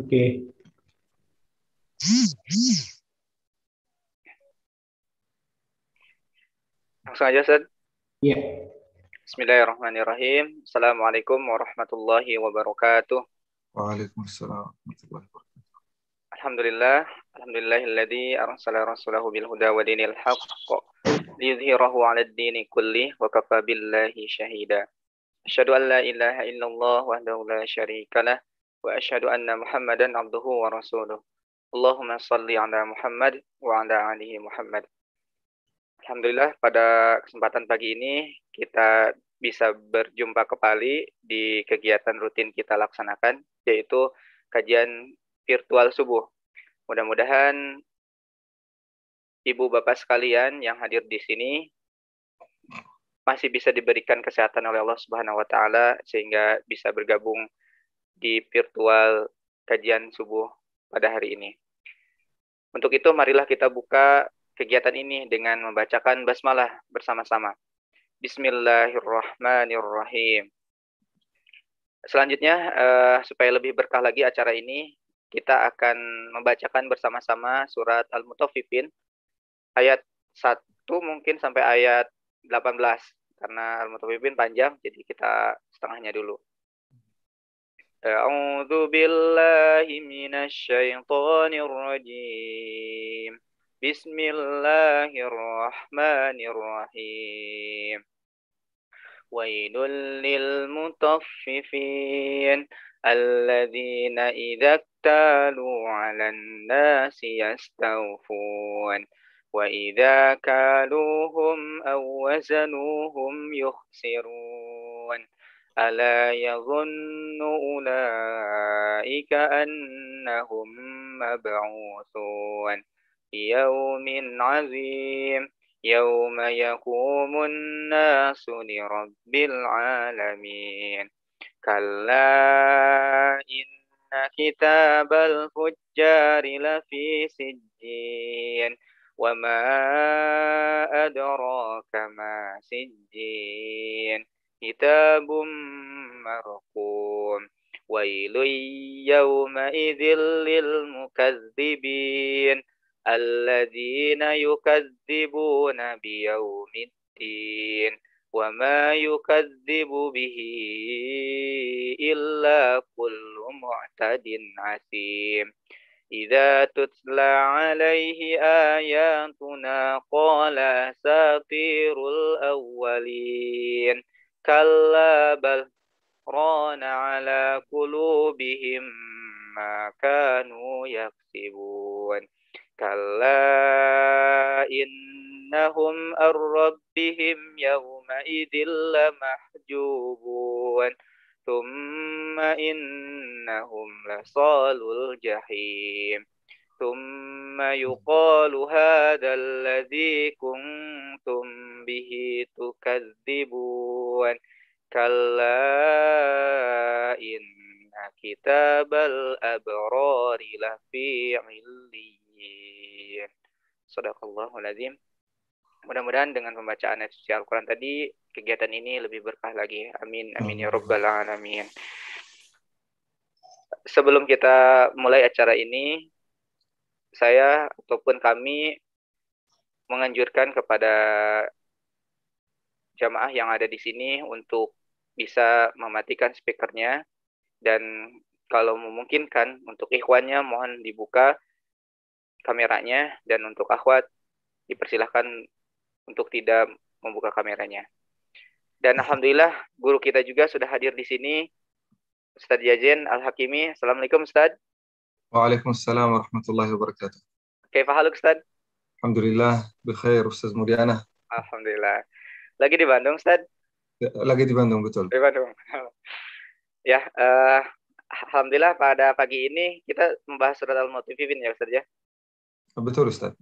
Oke. Langsung aja, Ustaz. Iya. Bismillahirrahmanirrahim. Assalamualaikum warahmatullahi wabarakatuh. Waalaikumsalam warahmatullahi wabarakatuh. Alhamdulillah. Alhamdulillahilladzi arsala rasulahu bil huda wa dinil haqq liyudhhirahu 'alad dini kulli wa kafa billahi syahida. Asyhadu an la ilaha illallah wahdahu la syarikalah wa asyhadu anna Muhammadan abduhu wa rasuluh. Allahumma shalli 'ala Muhammad wa 'ala alihi Muhammad. Alhamdulillah pada kesempatan pagi ini kita bisa berjumpa kembali di kegiatan rutin kita laksanakan, yaitu kajian virtual subuh. Mudah-mudahan Ibu Bapak sekalian yang hadir di sini masih bisa diberikan kesehatan oleh Allah Subhanahu wa taala sehingga bisa bergabung di virtual kajian subuh pada hari ini. Untuk itu marilah kita buka kegiatan ini dengan membacakan basmalah bersama-sama. Bismillahirrahmanirrahim. Selanjutnya, supaya lebih berkah lagi acara ini, kita akan membacakan bersama-sama surat Al-Mutaffifin ayat 1 mungkin sampai ayat 18 karena Al-Mutaffifin panjang, jadi kita setengahnya dulu. A'udzu billahi minasy syaithanir rajim. Bismillahirrahmanirrahim. Wailul lil mutaffifin alladzina idza iktalu 'alan nasi yastawfun wa idza kaluhum aw wazanuhum yukhsirun. ألا يظن أولئك أنهم مبعوثون يوم عظيم يوم يقوم الناس لرب العالمين كلا إن كتاب الفجار لفي سجين وما أدراك ما سجين كتاب مرقوم ويل يومئذ للمكذبين الذين يكذبون بيوم الدين وما يكذب به إلا كل معتد عسيم إذا تتلى عليه آياتنا قال أساطير الأولين كلا بل ران على قلوبهم ما كانوا يكسبون كلا إنهم عن ربهم يومئذ لمحجوبون ثم إنهم لصالو الجحيم ثم يقال هذا الذي كنتم به تكذبون كلا إن كتاب الأبرار لفي عليين. Shadaqallahul azim. Mudah-mudahan dengan pembacaan ayat suci Al-Quran tadi, kegiatan ini lebih berkah lagi. Amin, amin ya rabbal alamin. Sebelum kita mulai acara ini, saya ataupun kami menganjurkan kepada jamaah yang ada di sini untuk bisa mematikan speakernya, dan kalau memungkinkan untuk ikhwannya mohon dibuka kameranya, dan untuk akhwat dipersilahkan untuk tidak membuka kameranya. Dan alhamdulillah guru kita juga sudah hadir di sini, Ustadz Yajen Al-Hakimi. Assalamualaikum Ustadz. Waalaikumsalam warahmatullahi wabarakatuh. Kaifa haluk Ustadz? Alhamdulillah, bikhair Ustaz Mulyana. Alhamdulillah. Lagi di Bandung Ustadz? Lagi di Bandung, betul. Di Bandung. Ya, alhamdulillah pada pagi ini kita membahas surat Al-Mutaffifin ya Ustadz ya. Betul Ustaz.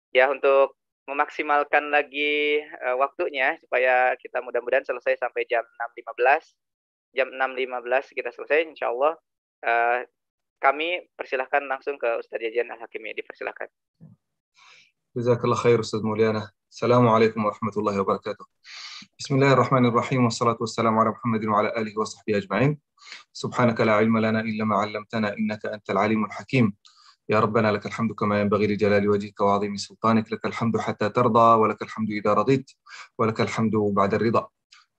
Ya, untuk memaksimalkan lagi waktunya supaya kita mudah-mudahan selesai sampai jam 6.15. Jam 6.15 kita selesai insyaallah. Kami persilahkan langsung ke Ustadz Yajen Al-Hakimi, dipersilahkan. Jazakallah khair Ustaz Mulyana. Assalamualaikum warahmatullahi wabarakatuh. Bismillahirrahmanirrahim. Wassalatu wassalamu ala Muhammadin wa ala alihi wa sahbihi ajma'in. Subhanaka la ilma lana illa ma 'allamtana innaka antal alimul hakim. Ya Rabbana lakal hamdu kama yanbaghi li jalali wajhika wa 'azimi sultanik. Lakal hamdu hatta tarda wa lakal hamdu idza radit wa lakal hamdu ba'da ridha.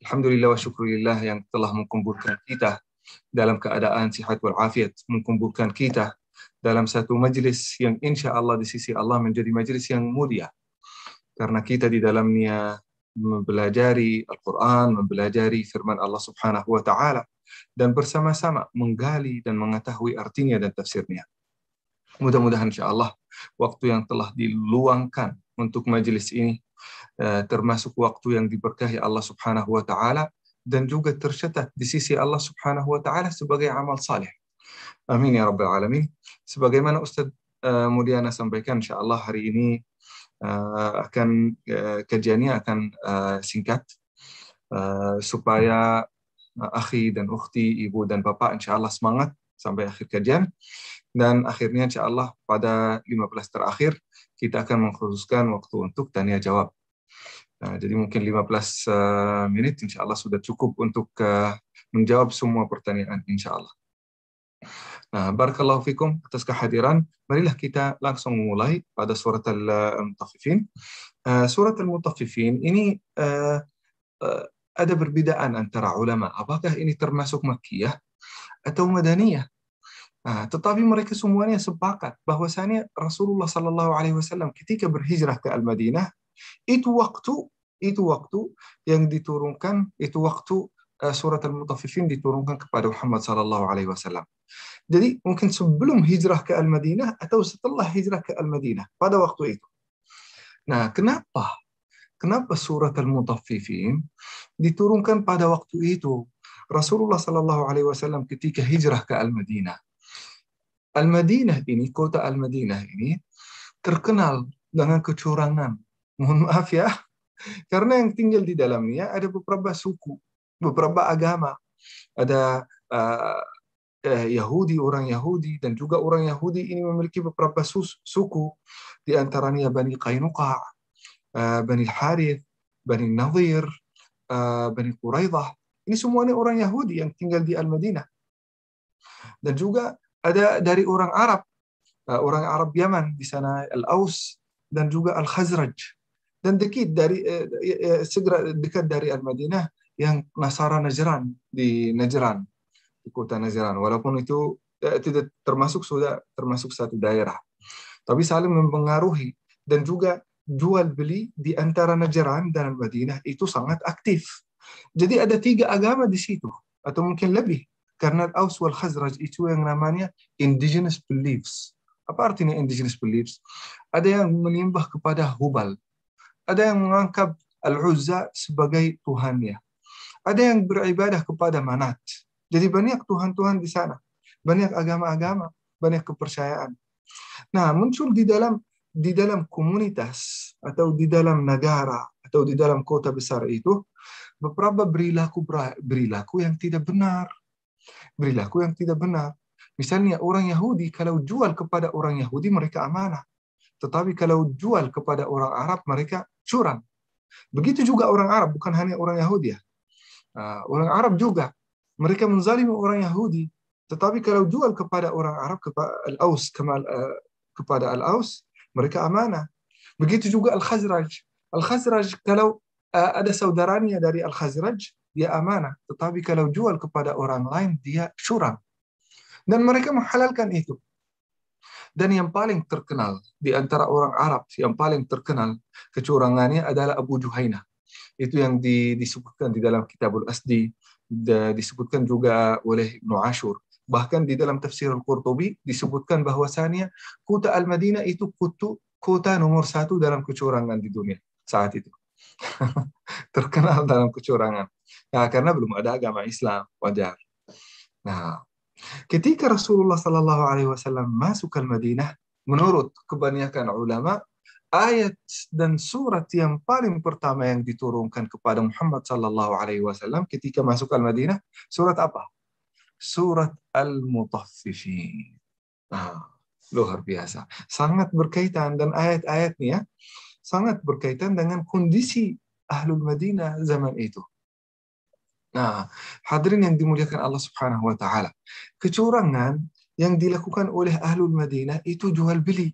Alhamdulillah wa syukurillah yang telah mengumpulkan kita dalam keadaan sihat wal afiat, mengumpulkan kita dalam satu majlis yang insya Allah di sisi Allah menjadi majlis yang mulia. Karena kita di dalamnya mempelajari Al-Quran, mempelajari firman Allah Subhanahu wa Ta'ala, dan bersama-sama menggali dan mengetahui artinya dan tafsirnya. Mudah-mudahan insya Allah waktu yang telah diluangkan untuk majelis ini termasuk waktu yang diberkahi Allah Subhanahu wa Ta'ala dan juga tercatat di sisi Allah Subhanahu wa Ta'ala sebagai amal saleh. Amin ya rabbal alamin. Sebagaimana Ustaz Mulyana sampaikan, insya Allah hari ini kajiannya akan singkat supaya akhi dan ukhti, ibu dan bapak insya Allah semangat sampai akhir kajian, dan akhirnya insya Allah pada 15 terakhir kita akan mengkhususkan waktu untuk tanya jawab. Jadi mungkin 15 menit insya Allah sudah cukup untuk menjawab semua pertanyaan insya Allah. Nah, barakallahu fikum atas kehadiran. Marilah kita langsung mulai pada surat Al-Mutaffifin. Surat Al-Mutaffifin ini ada perbedaan antara ulama. Apakah ini termasuk Makkiyah atau Madaniyah? Tetapi mereka semuanya sepakat bahwasanya Rasulullah Sallallahu Alaihi Wasallam ketika berhijrah ke Al-Madinah itu waktu yang diturunkan, itu waktu surat Al-Mutaffifin diturunkan kepada Muhammad Sallallahu Alaihi Wasallam. Jadi mungkin sebelum hijrah ke Al-Madinah atau setelah hijrah ke Al-Madinah pada waktu itu. Nah, kenapa surat Al-Mutaffifin diturunkan pada waktu itu? Rasulullah Sallallahu Alaihi Wasallam ketika hijrah ke Al-Madinah. Al-Madinah ini, kota Al-Madinah ini terkenal dengan kecurangan. Mohon maaf ya, karena yang tinggal di dalamnya ada beberapa suku, beberapa agama. Ada Yahudi, orang Yahudi, dan juga orang Yahudi ini memiliki beberapa suku, di antaranya Bani Qainuqa, Bani Harith, Bani Nadir, Bani Quraidah. Ini semuanya orang Yahudi yang tinggal di Al-Madinah. Dan juga ada dari orang Arab Yaman di sana, Al-Aus dan juga Al-Khazraj. Dan segera dekat dari Al-Madinah yang Nasara Najran di Najran, di kota Najran, walaupun itu tidak termasuk satu daerah, tapi saling mempengaruhi, dan juga jual beli di antara Najran dan Madinah itu sangat aktif. Jadi ada 3 agama di situ, atau mungkin lebih, karena Aus wal Khazraj itu yang namanya indigenous beliefs. Apa artinya indigenous beliefs? Ada yang menyembah kepada Hubal, ada yang menganggap Al-Uzza sebagai Tuhannya, ada yang beribadah kepada Manat. Jadi banyak Tuhan-Tuhan di sana, banyak agama-agama, banyak kepercayaan. Nah, muncul di dalam komunitas atau di dalam negara atau di dalam kota besar itu beberapa perilaku yang tidak benar. Perilaku yang tidak benar. Misalnya orang Yahudi, kalau jual kepada orang Yahudi mereka amanah. Tetapi kalau jual kepada orang Arab mereka curang. Begitu juga orang Arab, bukan hanya orang Yahudi ya. Orang Arab juga mereka menzalimi orang Yahudi, tetapi kalau jual kepada orang Arab, kepada Al-Aus, mereka amanah. Begitu juga Al-Khazraj. Al-Khazraj kalau ada saudaranya dari Al-Khazraj, dia amanah. Tetapi kalau jual kepada orang lain, dia curang. Dan mereka menghalalkan itu. Dan yang paling terkenal di antara orang Arab, yang paling terkenal kecurangannya adalah Abu Juhainah. Itu yang disebutkan di dalam Kitabul Asdi, disebutkan juga oleh Ibnu Ashur. Bahkan di dalam tafsir Al-Qurtubi disebutkan bahwasannya kota Al-Madinah itu kota nomor 1 dalam kecurangan di dunia saat itu. Terkenal dalam kecurangan. Nah, karena belum ada agama Islam, wajar. Nah, ketika Rasulullah Sallallahu Alaihi Wasallam masuk ke Madinah, menurut kebanyakan ulama, ayat dan surat yang paling pertama yang diturunkan kepada Muhammad Sallallahu Alaihi Wasallam ketika masuk ke Madinah, surat apa? Surat Al-Mutaffifin. Nah, luar biasa. Sangat berkaitan, dan ayat-ayatnya sangat berkaitan dengan kondisi Ahlul Madinah zaman itu. Nah, hadirin yang dimuliakan Allah Subhanahu wa taala. Kecurangan yang dilakukan oleh Ahlul Madinah itu jual beli.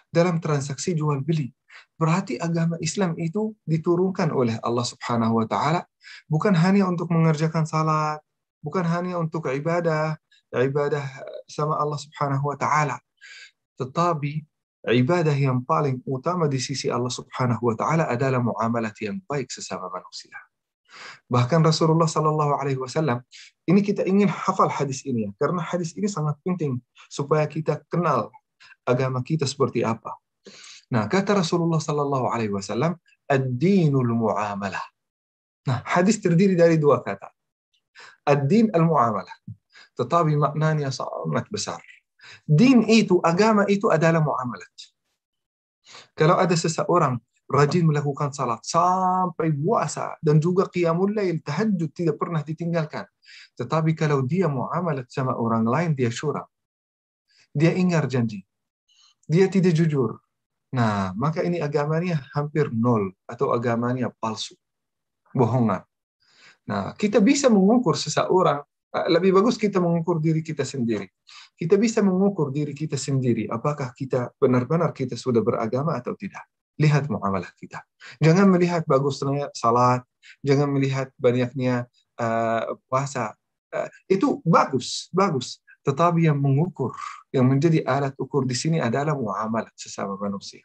Dalam transaksi jual beli. Berarti agama Islam itu diturunkan oleh Allah Subhanahu wa taala bukan hanya untuk mengerjakan salat, bukan hanya untuk ibadah sama Allah Subhanahu wa taala, tetapi ibadah yang paling utama di sisi Allah Subhanahu wa taala adalah muamalah yang baik sesama manusia. Bahkan Rasulullah Sallallahu Alaihi Wasallam, ini kita ingin hafal hadis ini ya, karena hadis ini sangat penting supaya kita kenal agama kita seperti apa. Nah, kata Rasulullah Sallallahu Alaihi Wasallam, ad-dinul muamalah. Nah, hadis terdiri dari dua kata, ad-din al-muamalah, tetapi maknanya sangat besar. Din itu, agama itu adalah muamalat. Kalau ada seseorang rajin melakukan salat sampai puasa dan juga qiyamul lail, tahajud tidak pernah ditinggalkan. Tetapi kalau dia muamalat sama orang lain, dia syurang. Dia ingkar janji. Dia tidak jujur. Nah, maka ini agamanya hampir nol atau agamanya palsu. Bohongan. Nah, kita bisa mengukur seseorang, lebih bagus kita mengukur diri kita sendiri. Kita bisa mengukur diri kita sendiri, apakah kita benar-benar kita sudah beragama atau tidak. Lihat muamalah kita. Jangan melihat bagusnya salat, jangan melihat banyaknya puasa. Itu bagus. Tetapi yang mengukur, yang menjadi alat ukur di sini adalah muamalah sesama manusia.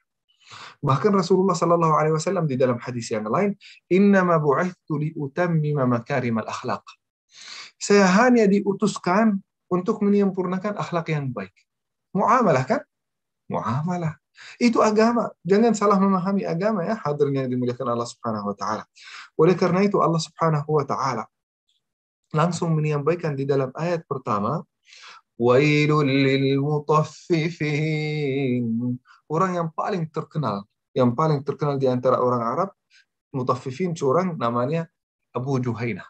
Bahkan Rasulullah Sallallahu Alaihi Wasallam di dalam hadis yang lain, innama bu'ithtu liutammima makarimal akhlaq. Saya hanya diutuskan untuk menyempurnakan akhlak yang baik. Muamalah kan? Muamalah. Itu agama. Jangan salah memahami agama ya, hadirin yang dimuliakan Allah Subhanahu wa taala. Oleh karena itu Allah Subhanahu wa taala langsung menyampaikan di dalam ayat pertama, wailul lil mutaffifin. Orang yang paling terkenal di antara orang Arab, mutaffifin, curang, namanya Abu Juhainah.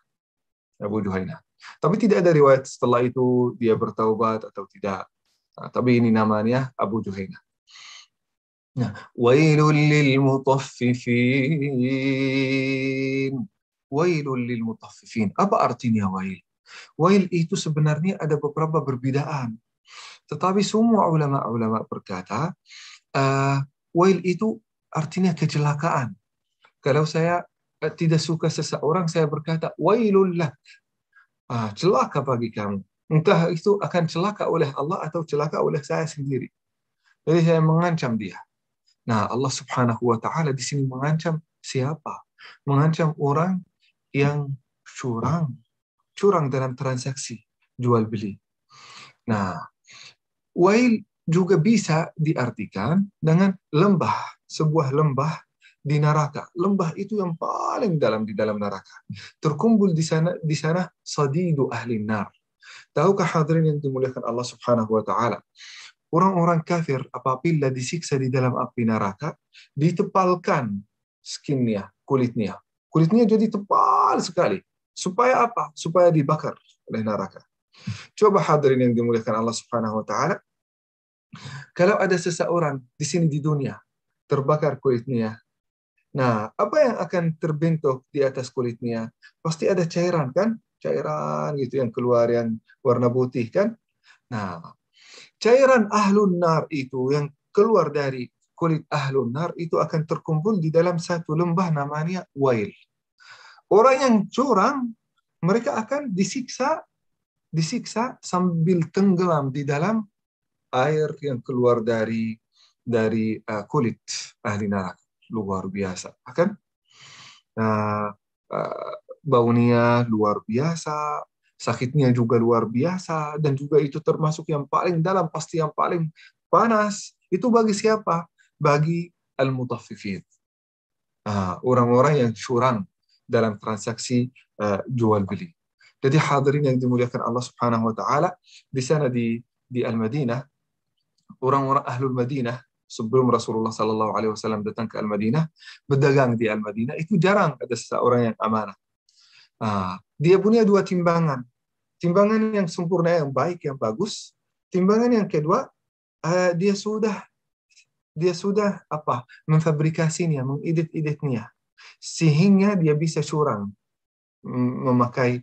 Tapi tidak ada riwayat setelah itu dia bertaubat atau tidak. Nah, tapi ini namanya Abu Juhainah. Nah, wailul lil mutaffifin. Wailul lil mutaffifin. Apa artinya wail? Wail itu sebenarnya ada beberapa perbedaan. Tetapi semua ulama berkata, wail itu artinya kecelakaan. Kalau saya tidak suka seseorang, saya berkata, wailul lak. Celaka bagi kamu. Entah itu akan celaka oleh Allah atau celaka oleh saya sendiri. Jadi saya mengancam dia. Nah, Allah Subhanahu wa taala di sini mengancam siapa? Mengancam orang yang curang dalam transaksi jual beli. Nah, wail juga bisa diartikan dengan lembah, sebuah lembah di neraka. Lembah itu yang paling dalam di dalam neraka. Terkumpul di sana sadidu ahli nar. Tahukah hadirin yang dimuliakan Allah Subhanahu wa taala? Orang-orang kafir apabila disiksa di dalam api neraka, ditepalkan skinnya, kulitnya. Kulitnya jadi tebal sekali. Supaya apa? Supaya dibakar oleh neraka. Coba hadirin yang dimuliakan Allah Subhanahu wa taala, kalau ada seseorang di sini di dunia terbakar kulitnya, nah, apa yang akan terbentuk di atas kulitnya? Pasti ada cairan kan? Cairan gitu yang keluar yang warna putih kan? Nah, cairan ahlun nar itu yang keluar dari kulit ahlun nar itu akan terkumpul di dalam satu lembah namanya wail. Orang yang curang, mereka akan disiksa sambil tenggelam di dalam air yang keluar dari kulit ahli neraka. Luar biasa, kan? Baunya luar biasa, sakitnya juga luar biasa, dan juga itu termasuk yang paling dalam, pasti yang paling panas. Itu bagi siapa? Bagi al-mutaffifin. Orang-orang yang curang dalam transaksi jual beli. Jadi hadirin yang dimuliakan Allah Subhanahu wa taala, di sana di Al-Madinah, orang-orang ahlul Madinah sebelum Rasulullah Sallallahu Alaihi Wasallam datang ke Al-Madinah, berdagang di Al-Madinah itu jarang ada seseorang yang amanah. Dia punya dua timbangan. Timbangan yang sempurna, yang baik, yang bagus. Timbangan yang kedua, dia sudah dia sudah memfabrikasinya, mengedit-editnya, sehingga dia bisa curang memakai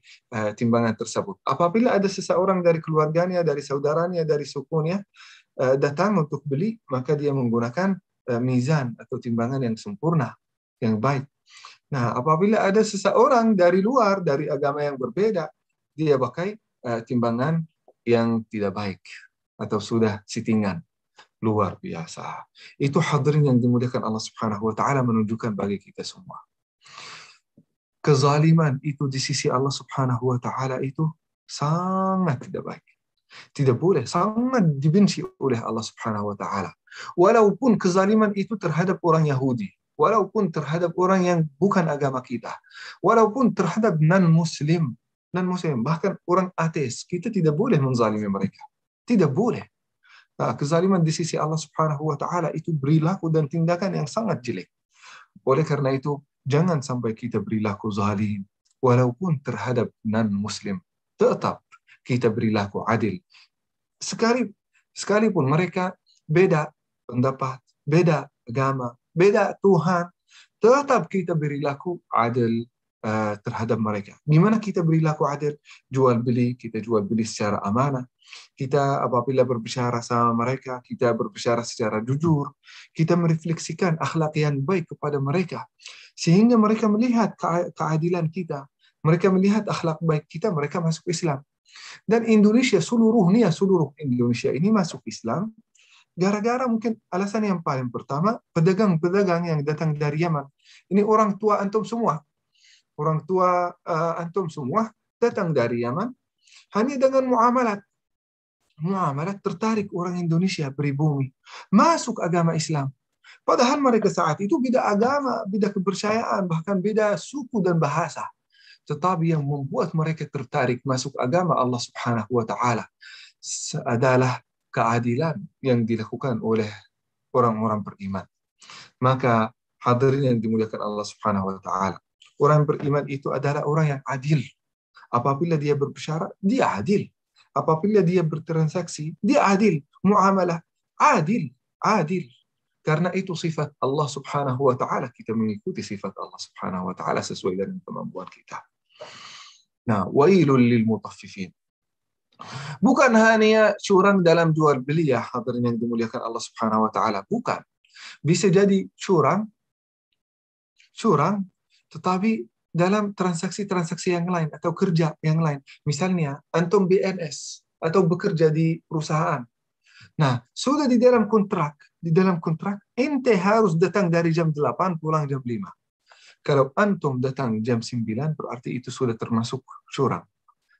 timbangan tersebut. Apabila ada seseorang dari keluarganya, dari saudaranya, dari sukunya datang untuk beli, maka dia menggunakan mizan atau timbangan yang sempurna, yang baik. Nah, apabila ada seseorang dari luar, dari agama yang berbeda, dia pakai timbangan yang tidak baik atau sudah settingan. Luar biasa. Itu hadirin yang dimuliakan Allah Subhanahu wa taala menunjukkan bagi kita semua. Kezaliman itu di sisi Allah Subhanahu wa taala itu sangat tidak baik. Tidak boleh, sangat dibenci oleh Allah Subhanahu wa taala. Walaupun kezaliman itu terhadap orang Yahudi, walaupun terhadap orang yang bukan agama kita, walaupun terhadap non-muslim, bahkan orang ateis, kita tidak boleh menzalimi mereka. Tidak boleh. Nah, kezaliman di sisi Allah Subhanahu wa taala itu perilaku dan tindakan yang sangat jelek. Oleh karena itu, jangan sampai kita perilaku zalim walaupun terhadap non-muslim. Tetap kita perilaku adil. Sekalipun mereka beda pendapat, beda agama, beda Tuhan, tetap kita perilaku adil terhadap mereka. Gimana kita perilaku adil? Jual beli, kita jual beli secara amanah. Kita apabila berbicara sama mereka, kita berbicara secara jujur. Kita merefleksikan akhlak yang baik kepada mereka. Sehingga mereka melihat keadilan kita. Mereka melihat akhlak baik kita, mereka masuk Islam. Dan Indonesia, seluruh Indonesia ini masuk Islam gara-gara mungkin alasan yang paling pertama, pedagang-pedagang yang datang dari Yaman. Ini orang tua antum semua. Orang tua antum semua datang dari Yaman hanya dengan muamalat tertarik orang Indonesia pribumi masuk agama Islam. Padahal mereka saat itu beda agama, beda kepercayaan, bahkan beda suku dan bahasa. Tetapi yang membuat mereka tertarik masuk agama Allah Subhanahu wa taala adalah keadilan yang dilakukan oleh orang-orang beriman. Maka hadirin yang dimuliakan Allah Subhanahu wa taala, orang beriman itu adalah orang yang adil. Apabila dia berbicara, dia adil. Apabila dia bertransaksi, dia adil. Muamalah, adil. Karena itu sifat Allah Subhanahu wa taala, kita mengikuti sifat Allah Subhanahu wa taala sesuai dengan kemampuan kita. Nah, wailul lil mutaffifin. Bukan hanya curang dalam jual beli ya hadirin yang dimuliakan Allah Subhanahu wa taala, bukan. Bisa jadi curang tetapi dalam transaksi-transaksi yang lain atau kerja yang lain. Misalnya antum BNS atau bekerja di perusahaan. Nah, sudah di dalam kontrak ente harus datang dari jam 8 pulang jam 5. Kalau antum datang jam 9 berarti itu sudah termasuk curang.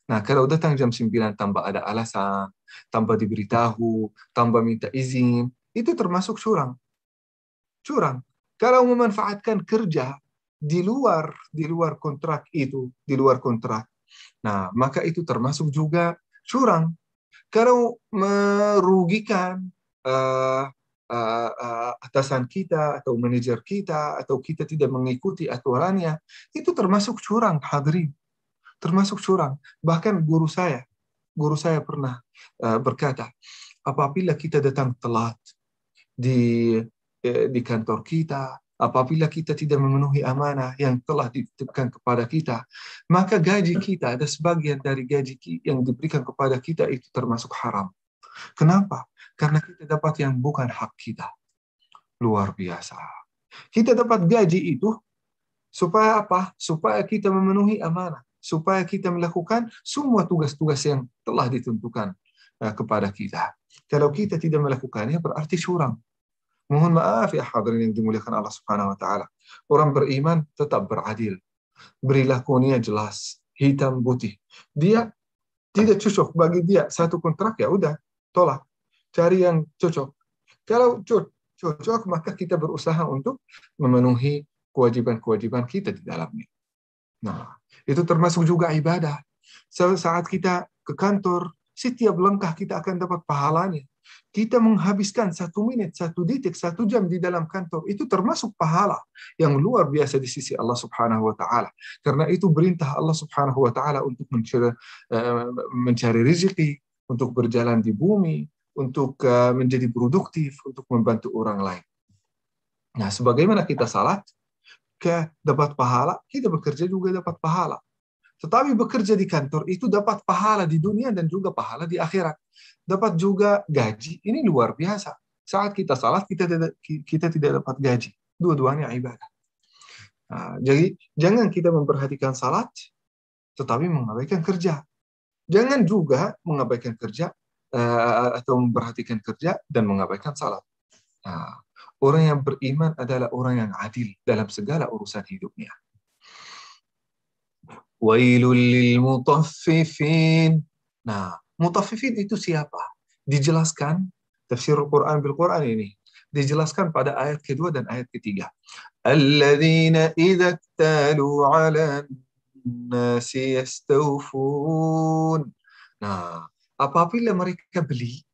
Nah, kalau datang jam 9 tanpa ada alasan, tanpa diberitahu, tanpa minta izin, itu termasuk curang. Kalau memanfaatkan kerja di luar kontrak itu, nah, maka itu termasuk juga curang. Kalau merugikan atasan kita atau manajer kita atau kita tidak mengikuti aturannya, itu termasuk curang, hadirin. Termasuk curang. Bahkan guru saya pernah berkata, apabila kita datang telat di kantor kita, apabila kita tidak memenuhi amanah yang telah dititipkan kepada kita, maka gaji kita, ada sebagian dari gaji yang diberikan kepada kita itu termasuk haram. Kenapa? Karena kita dapat yang bukan hak kita. Luar biasa. Kita dapat gaji itu supaya apa? Supaya kita memenuhi amanah, supaya kita melakukan semua tugas-tugas yang telah ditentukan kepada kita. Kalau kita tidak melakukannya berarti curang. Mohon maaf ya hadirin yang dimuliakan Allah Subhanahu wa taala. Orang beriman tetap beradil. Perilakunya jelas, hitam putih. Dia tidak cocok bagi dia satu kontrak, ya udah, tolak. Cari yang cocok. Kalau cocok maka kita berusaha untuk memenuhi kewajiban-kewajiban kita di dalamnya. Nah, itu termasuk juga ibadah. Saat kita ke kantor, setiap langkah kita akan dapat pahalanya. Kita menghabiskan 1 menit, 1 detik, 1 jam di dalam kantor, itu termasuk pahala yang luar biasa di sisi Allah Subhanahu wa taala. Karena itu perintah Allah Subhanahu wa taala untuk mencari rezeki, untuk berjalan di bumi, untuk menjadi produktif, untuk membantu orang lain. Nah, sebagaimana kita salat, dapat pahala, kita bekerja juga dapat pahala. Tetapi bekerja di kantor itu dapat pahala di dunia dan juga pahala di akhirat. Dapat juga gaji, ini luar biasa. Saat kita salat, kita tidak dapat gaji. Dua-duanya ibadah. Nah, jadi jangan kita memperhatikan salat, tetapi mengabaikan kerja. Jangan juga mengabaikan kerja atau memperhatikan kerja dan mengabaikan salat. Nah, orang yang beriman adalah orang yang adil dalam segala urusan hidupnya. Wailul lil mutaffifin. Nah, mutaffifin itu siapa? Dijelaskan tafsir Al-Quran bil Quran ini. Dijelaskan pada ayat kedua dan ayat ketiga. Alladzina idza iktalu 'alan nasi yastawfun. Nah, apabila mereka beli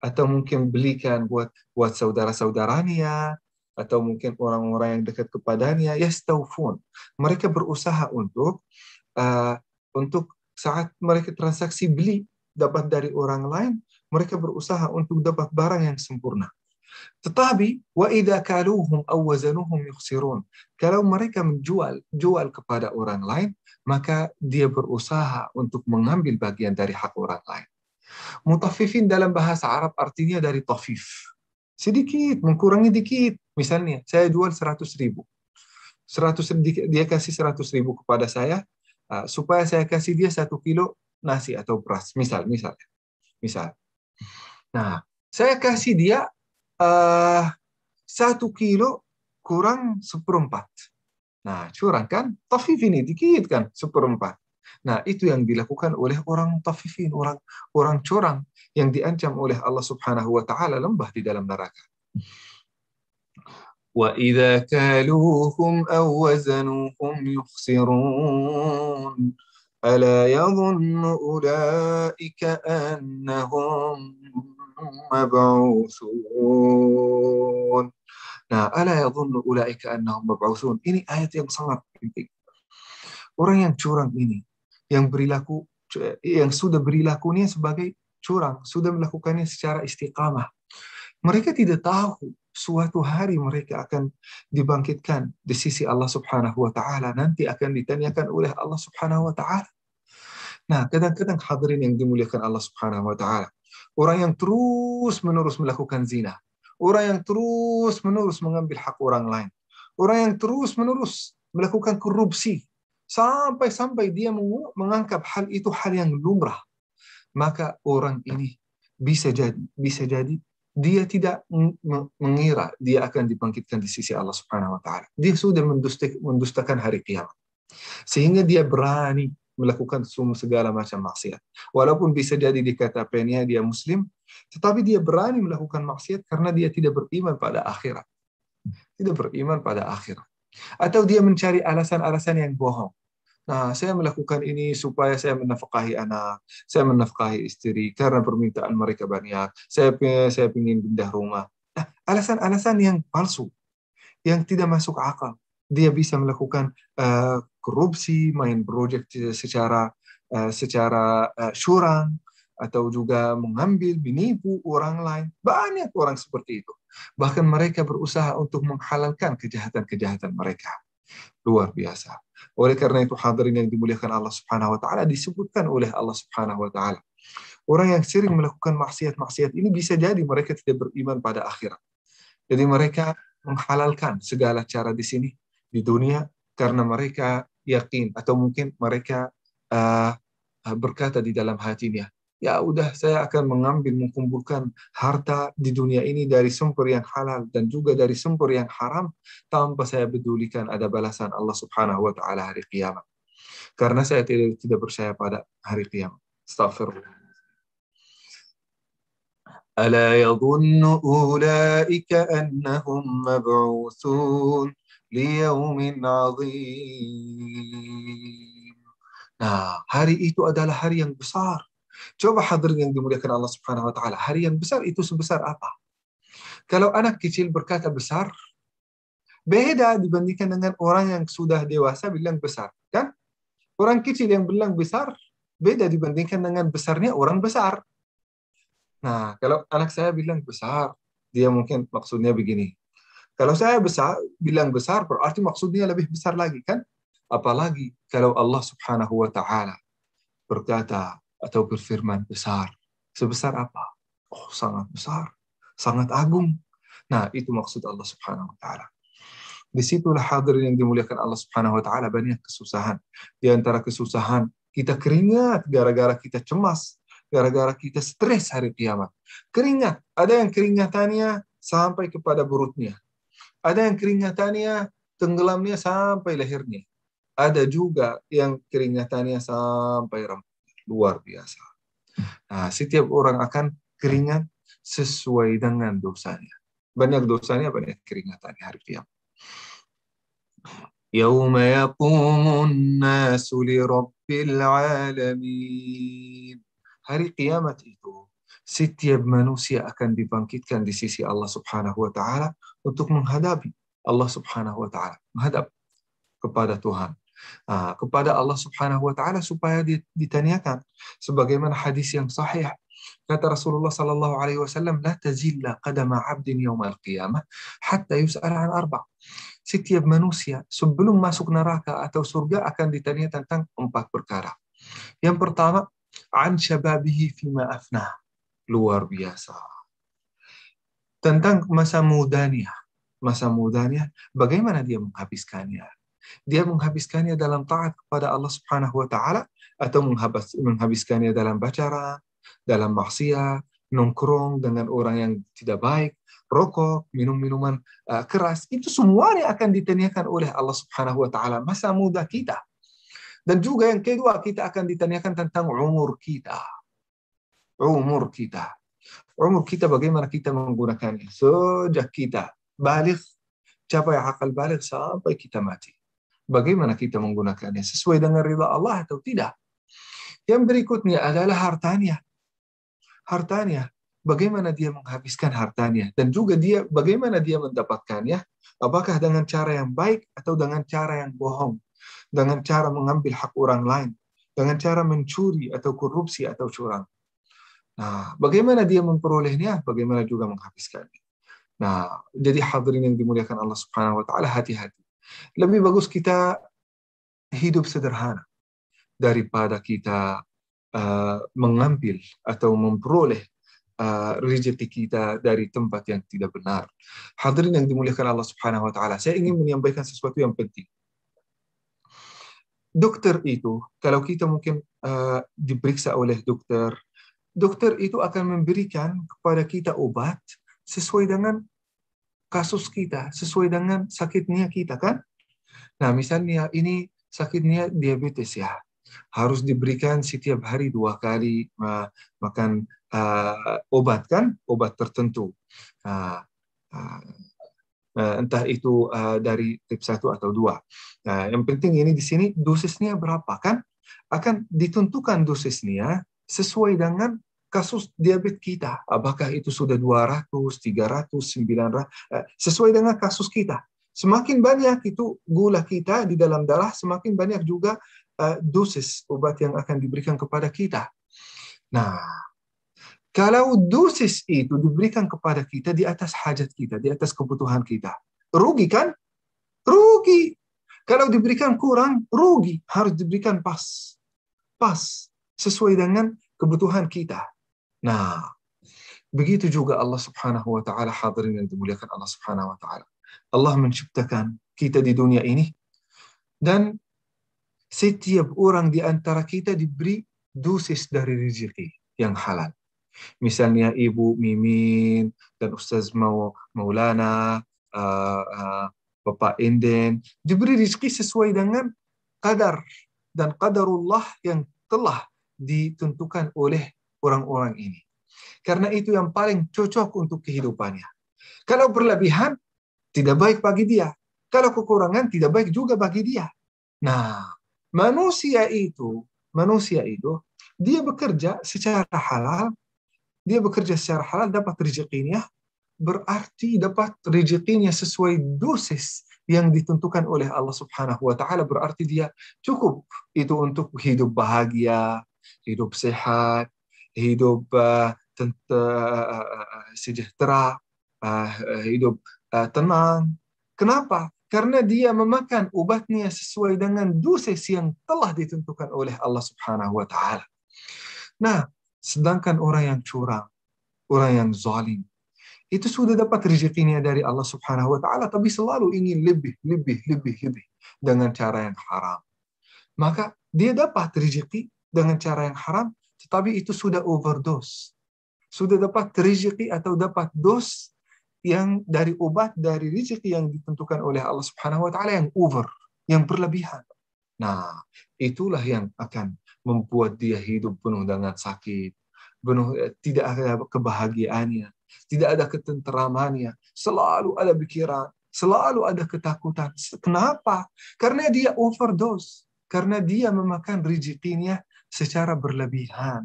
atau mungkin belikan buat saudara-saudaranya atau mungkin orang-orang yang dekat kepadanya, yastawfun. Mereka berusaha uh, untuk saat mereka transaksi beli dapat dari orang lain, mereka berusaha untuk dapat barang yang sempurna. Tetapi wa idza kaluhum aw wazanuhum yukhsirun. Kalau mereka jual kepada orang lain, maka dia berusaha untuk mengambil bagian dari hak orang lain. Mutaffifin dalam bahasa Arab artinya dari tafif. Sedikit, mengurangi dikit. Misalnya, saya jual 100.000. Dia kasih 100.000 kepada saya, supaya saya kasih dia 1 kilo nasi atau beras. Misal. Nah, saya kasih dia 1 kilo kurang 1/4. Nah, curang kan? Tafif ini dikit kan, 1/4. Nah, itu yang dilakukan oleh orang mutaffifin, orang curang yang diancam oleh Allah Subhanahu wa taala lembah di dalam neraka. Wa idza kaluhum aw wazanuhum yukhsirun. Ala yadhunnu ulaika annahum mab'utsun. Nah, ala yadhunnu ulaika annahum mab'utsun. Ini ayat yang sangat penting. Orang yang curang ini, yang sudah perilakunya sebagai curang, sudah melakukannya secara istiqamah. Mereka tidak tahu suatu hari mereka akan dibangkitkan di sisi Allah Subhanahu wa taala, nanti akan ditanyakan oleh Allah Subhanahu wa taala. Nah, kadang-kadang hadirin yang dimuliakan Allah Subhanahu wa taala, orang yang terus-menerus melakukan zina, orang yang terus-menerus mengambil hak orang lain, orang yang terus-menerus melakukan korupsi, sampai dia menganggap hal itu hal yang lumrah, maka orang ini bisa jadi dia tidak mengira dia akan dibangkitkan di sisi Allah Subhanahu wa taala. Dia sudah mendustakan hari kiamat. Sehingga dia berani melakukan segala macam maksiat. Walaupun bisa jadi dikatakannya dia muslim, tetapi dia berani melakukan maksiat karena dia tidak beriman pada akhirat. Tidak beriman pada akhirat. Atau dia mencari alasan-alasan yang bohong. Nah, saya melakukan ini supaya saya menafkahi anak, saya menafkahi istri, karena permintaan mereka banyak, saya ingin pindah rumah. Nah, alasan-alasan yang palsu, yang tidak masuk akal. Dia bisa melakukan korupsi, main proyek secara curang, atau juga mengambil, menipu orang lain. Banyak orang seperti itu. Bahkan mereka berusaha untuk menghalalkan kejahatan-kejahatan mereka. Luar biasa. Oleh karena itu hadirin yang dimuliakan Allah Subhanahu wa taala, disebutkan oleh Allah Subhanahu wa taala, orang yang sering melakukan maksiat-maksiat ini bisa jadi mereka tidak beriman pada akhirat. Jadi mereka menghalalkan segala cara di sini di dunia karena mereka yakin atau mungkin mereka berkata di dalam hatinya, ya udah saya akan mengumpulkan harta di dunia ini dari sumber yang halal dan juga dari sumber yang haram tanpa saya pedulikan ada balasan Allah Subhanahu wa taala hari kiamat. Karena saya tidak percaya pada hari kiamat. Astaghfirullah. Ala yadhunnu ulaika annahum mab'utsun liyaumin 'adzim. Nah, hari itu adalah hari yang besar. Coba hadirin yang dimuliakan Allah Subhanahu wa taala, hari yang besar itu sebesar apa? Kalau anak kecil berkata besar, beda dibandingkan dengan orang yang sudah dewasa bilang besar, kan? Orang kecil yang bilang besar beda dibandingkan dengan besarnya orang besar. Nah, kalau anak saya bilang besar, dia mungkin maksudnya begini. Kalau saya bilang besar, berarti maksudnya lebih besar lagi kan? Apalagi kalau Allah Subhanahu wa Ta'ala berkata atau berfirman besar. Sebesar apa? Oh, sangat besar, sangat agung. Nah, itu maksud Allah Subhanahu wa Ta'ala. Disitulah hadirin yang dimuliakan Allah Subhanahu wa Ta'ala, banyak kesusahan. Di antara kesusahan, kita keringat gara-gara kita cemas, gara-gara kita stres hari kiamat. Keringat, ada yang keringatannya sampai kepada perutnya. Ada yang keringatannya tenggelamnya sampai lehernya. Ada juga yang keringatannya sampai rambut. Luar biasa. Nah, setiap orang akan keringat sesuai dengan dosanya. Banyak dosanya, banyak keringatannya hari kiamat. يوم يقوم الناس لرب العالمين. Hari kiamat itu, setiap manusia akan dibangkitkan di sisi Allah Subhanahu wa Ta'ala untuk menghadapi Allah Subhanahu wa Ta'ala, menghadap kepada Tuhan. Kepada Allah Subhanahu wa Ta'ala supaya ditanyakan sebagaimana hadis yang sahih, kata Rasulullah sallallahu alaihi wasallam, la tazilla qadama 'abdin yaumal qiyamah hatta yus'ala an arba'. Setiap manusia sebelum masuk neraka atau surga akan ditanya tentang 4 perkara. Yang pertama, an syababihi fima afnah. Luar biasa. Tentang masa mudanya. Masa mudanya, bagaimana dia menghabiskannya. Dia menghabiskannya dalam taat kepada Allah Subhanahu wa Ta'ala atau menghabiskannya dalam bacara, dalam maksiat, nongkrong dengan orang yang tidak baik, rokok, minum-minuman keras. Itu semuanya akan ditanyakan oleh Allah Subhanahu wa Ta'ala masa muda kita. Dan juga yang kedua, kita akan ditanyakan tentang umur kita. Umur kita. Umur kita bagaimana kita menggunakannya. Sejak kita balik, capai akal balik sampai kita mati. Bagaimana kita menggunakannya, sesuai dengan ridha Allah atau tidak. Yang berikutnya adalah hartanya. Hartanya, bagaimana dia menghabiskan hartanya, dan juga dia bagaimana dia mendapatkannya, apakah dengan cara yang baik atau dengan cara yang bohong, dengan cara mengambil hak orang lain, dengan cara mencuri atau korupsi atau curang. Nah, bagaimana dia memperolehnya, bagaimana juga menghabiskannya. Nah, jadi hadirin yang dimuliakan Allah Subhanahu wa Ta'ala, hati-hati. Lebih bagus kita hidup sederhana daripada kita mengambil atau memperoleh rezeki kita dari tempat yang tidak benar. Hadirin yang dimuliakan Allah Subhanahu wa Ta'ala, saya ingin menyampaikan sesuatu yang penting. Dokter itu, kalau kita mungkin diperiksa oleh dokter itu akan memberikan kepada kita obat sesuai dengan kasus kita, sesuai dengan sakitnya kita kan. Nah, misalnya ini sakitnya diabetes ya, harus diberikan setiap hari 2 kali makan obat kan, obat tertentu. Entah itu dari tipe 1 atau 2. Yang penting ini di sini dosisnya berapa kan? Akan ditentukan dosisnya sesuai dengan kasus diabetes kita. Apakah itu sudah 200, 300, 900, sesuai dengan kasus kita. Semakin banyak itu gula kita di dalam darah, semakin banyak juga dosis obat yang akan diberikan kepada kita. Nah, kalau dosis itu diberikan kepada kita di atas hajat kita, di atas kebutuhan kita, rugi kan? Rugi. Kalau diberikan kurang, rugi. Harus diberikan pas. Pas. Sesuai dengan kebutuhan kita. Nah, begitu juga Allah Subhanahu wa Ta'ala, hadirin yang dimuliakan Allah Subhanahu wa Ta'ala. Allah menciptakan kita di dunia ini, dan setiap orang di antara kita diberi dosis dari rezeki yang halal. Misalnya Ibu Mimin dan Ustaz Maulana, Bapak Inden, diberi rezeki sesuai dengan qadar dan qadarullah yang telah ditentukan oleh orang-orang ini. Karena itu yang paling cocok untuk kehidupannya. Kalau berlebihan, tidak baik bagi dia. Kalau kekurangan, tidak baik juga bagi dia. Nah, manusia itu, dia bekerja secara halal, dapat rezekinya, berarti dapat rezekinya sesuai dosis yang ditentukan oleh Allah Subhanahu wa Ta'ala, berarti dia cukup itu untuk hidup bahagia, hidup sehat, hidup sejahtera, hidup tenang. Kenapa? Karena dia memakan obatnya sesuai dengan dosis yang telah ditentukan oleh Allah Subhanahu wa taala. Nah, sedangkan orang yang curang, orang yang zalim, itu sudah dapat rezekinya dari Allah Subhanahu wa taala, tapi selalu ingin lebih dengan cara yang haram. Maka dia dapat rezeki dengan cara yang haram, tetapi itu sudah overdose. Sudah dapat rezeki atau dapat dos yang dari obat, dari rezeki yang ditentukan oleh Allah Subhanahu wa taala yang over, yang berlebihan. Nah, itulah yang akan membuat dia hidup penuh dengan sakit, tidak ada kebahagiaannya, tidak ada ketenteramannya, selalu ada pikiran, selalu ada ketakutan. Kenapa? Karena dia overdose, karena dia memakan rezekinya secara berlebihan.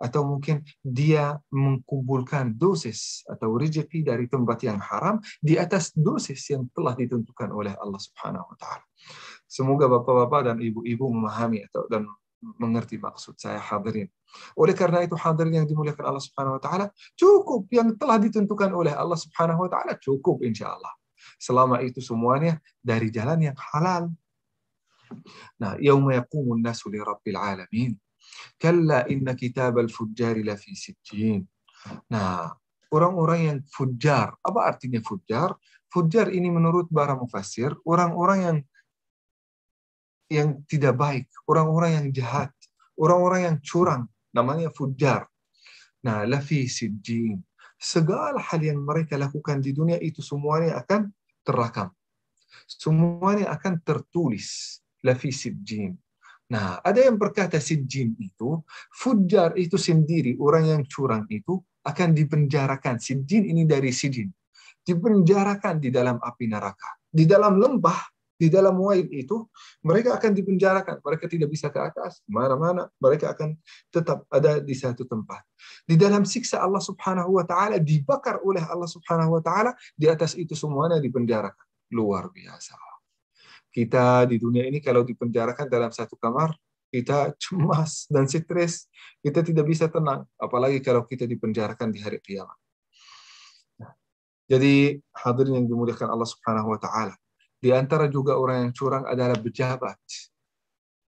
Atau mungkin dia mengumpulkan dosis atau rezeki dari tempat yang haram di atas dosis yang telah ditentukan oleh Allah Subhanahu wa taala. Semoga bapak-bapak dan ibu-ibu memahami dan mengerti maksud saya, hadirin. Oleh karena itu, hadirin yang dimuliakan Allah Subhanahu wa taala, cukup yang telah ditentukan oleh Allah Subhanahu wa taala, cukup insyaallah. Selama itu semuanya dari jalan yang halal. Nah, yauma yaqumun nasu li rabbil alamin. Kalla inna kitabal fujjari lafi sijjin. Nah, orang-orang yang fujar, apa artinya fujar? Fujar ini menurut para mufassir, orang-orang yang tidak baik, orang-orang yang jahat, orang-orang yang curang, namanya fujar. Nah, lafi sijjin. Segala hal yang mereka lakukan di dunia itu semuanya akan terekam. Semuanya akan tertulis. Lafi sijjin. Nah, ada yang berkata sijjin itu, fujar itu sendiri, orang yang curang itu akan dipenjarakan. Sijjin ini dari sijin. Dipenjarakan di dalam api neraka. Di dalam lembah, di dalam wail itu, mereka akan dipenjarakan. Mereka tidak bisa ke atas, mana-mana. Mereka akan tetap ada di satu tempat. Di dalam siksa Allah Subhanahu wa ta'ala, dibakar oleh Allah Subhanahu wa ta'ala, di atas itu semuanya dipenjarakan. Luar biasa. Kita di dunia ini kalau dipenjarakan dalam satu kamar, kita cemas dan stres, kita tidak bisa tenang. Apalagi kalau kita dipenjarakan di hari kiamat. Jadi hadirin yang dimuliakan Allah Subhanahu wa taala, di antara juga orang yang curang adalah pejabat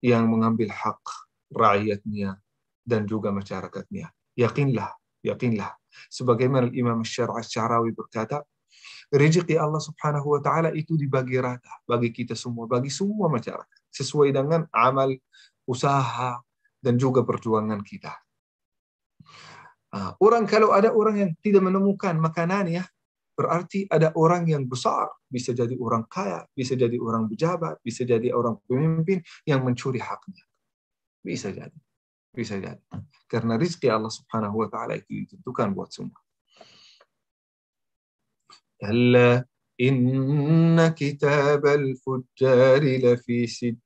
yang mengambil hak rakyatnya dan juga masyarakatnya. Yakinlah. Sebagaimana Imam Syarawi berkata, rezeki Allah Subhanahu wa taala itu dibagi rata bagi kita semua, bagi semua masyarakat, sesuai dengan amal, usaha dan juga perjuangan kita. Kalau ada orang yang tidak menemukan makanannya, berarti ada orang yang besar, bisa jadi orang kaya, bisa jadi orang pejabat, bisa jadi orang pemimpin yang mencuri haknya. Bisa jadi. Karena rezeki Allah Subhanahu wa taala itu ditentukan buat semua. كلا إن كتاب الفجار لفي سجين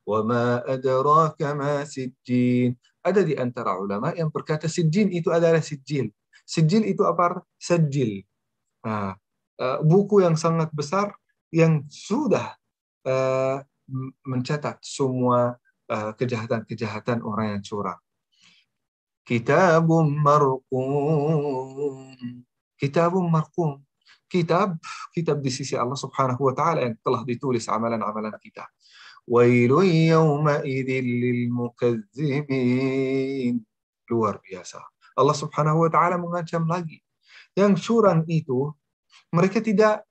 وما أدراك ما سجين. Ada di antara ulama yang berkata sijin itu adalah sijil. Sijil itu apa? Sajil. Buku yang sangat besar yang sudah mencatat semua kejahatan-kejahatan orang yang curang. Kitabun marqum. Kitab di sisi Allah Subhanahu wa taala yang telah ditulis amalan-amalan kita. Wailun yawma idzil lil mukazzibin. Luar biasa. Allah Subhanahu wa taala mengancam lagi. Yang curang itu mereka tidak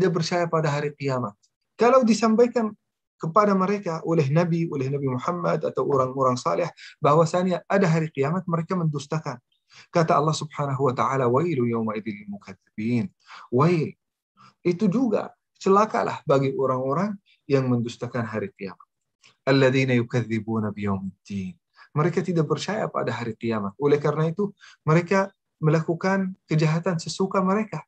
percaya pada hari kiamat. Kalau disampaikan kepada mereka oleh Nabi Muhammad atau orang-orang saleh bahwasanya ada hari kiamat, mereka mendustakan. Kata Allah Subhanahu wa taala, wailu yauma idzil lil mukatsibin. Wail itu juga celakalah bagi orang-orang yang mendustakan hari kiamat. Alladzina yukadzibuna biyaumiddin. Mereka tidak percaya pada hari kiamat. Oleh karena itu, mereka melakukan kejahatan sesuka mereka.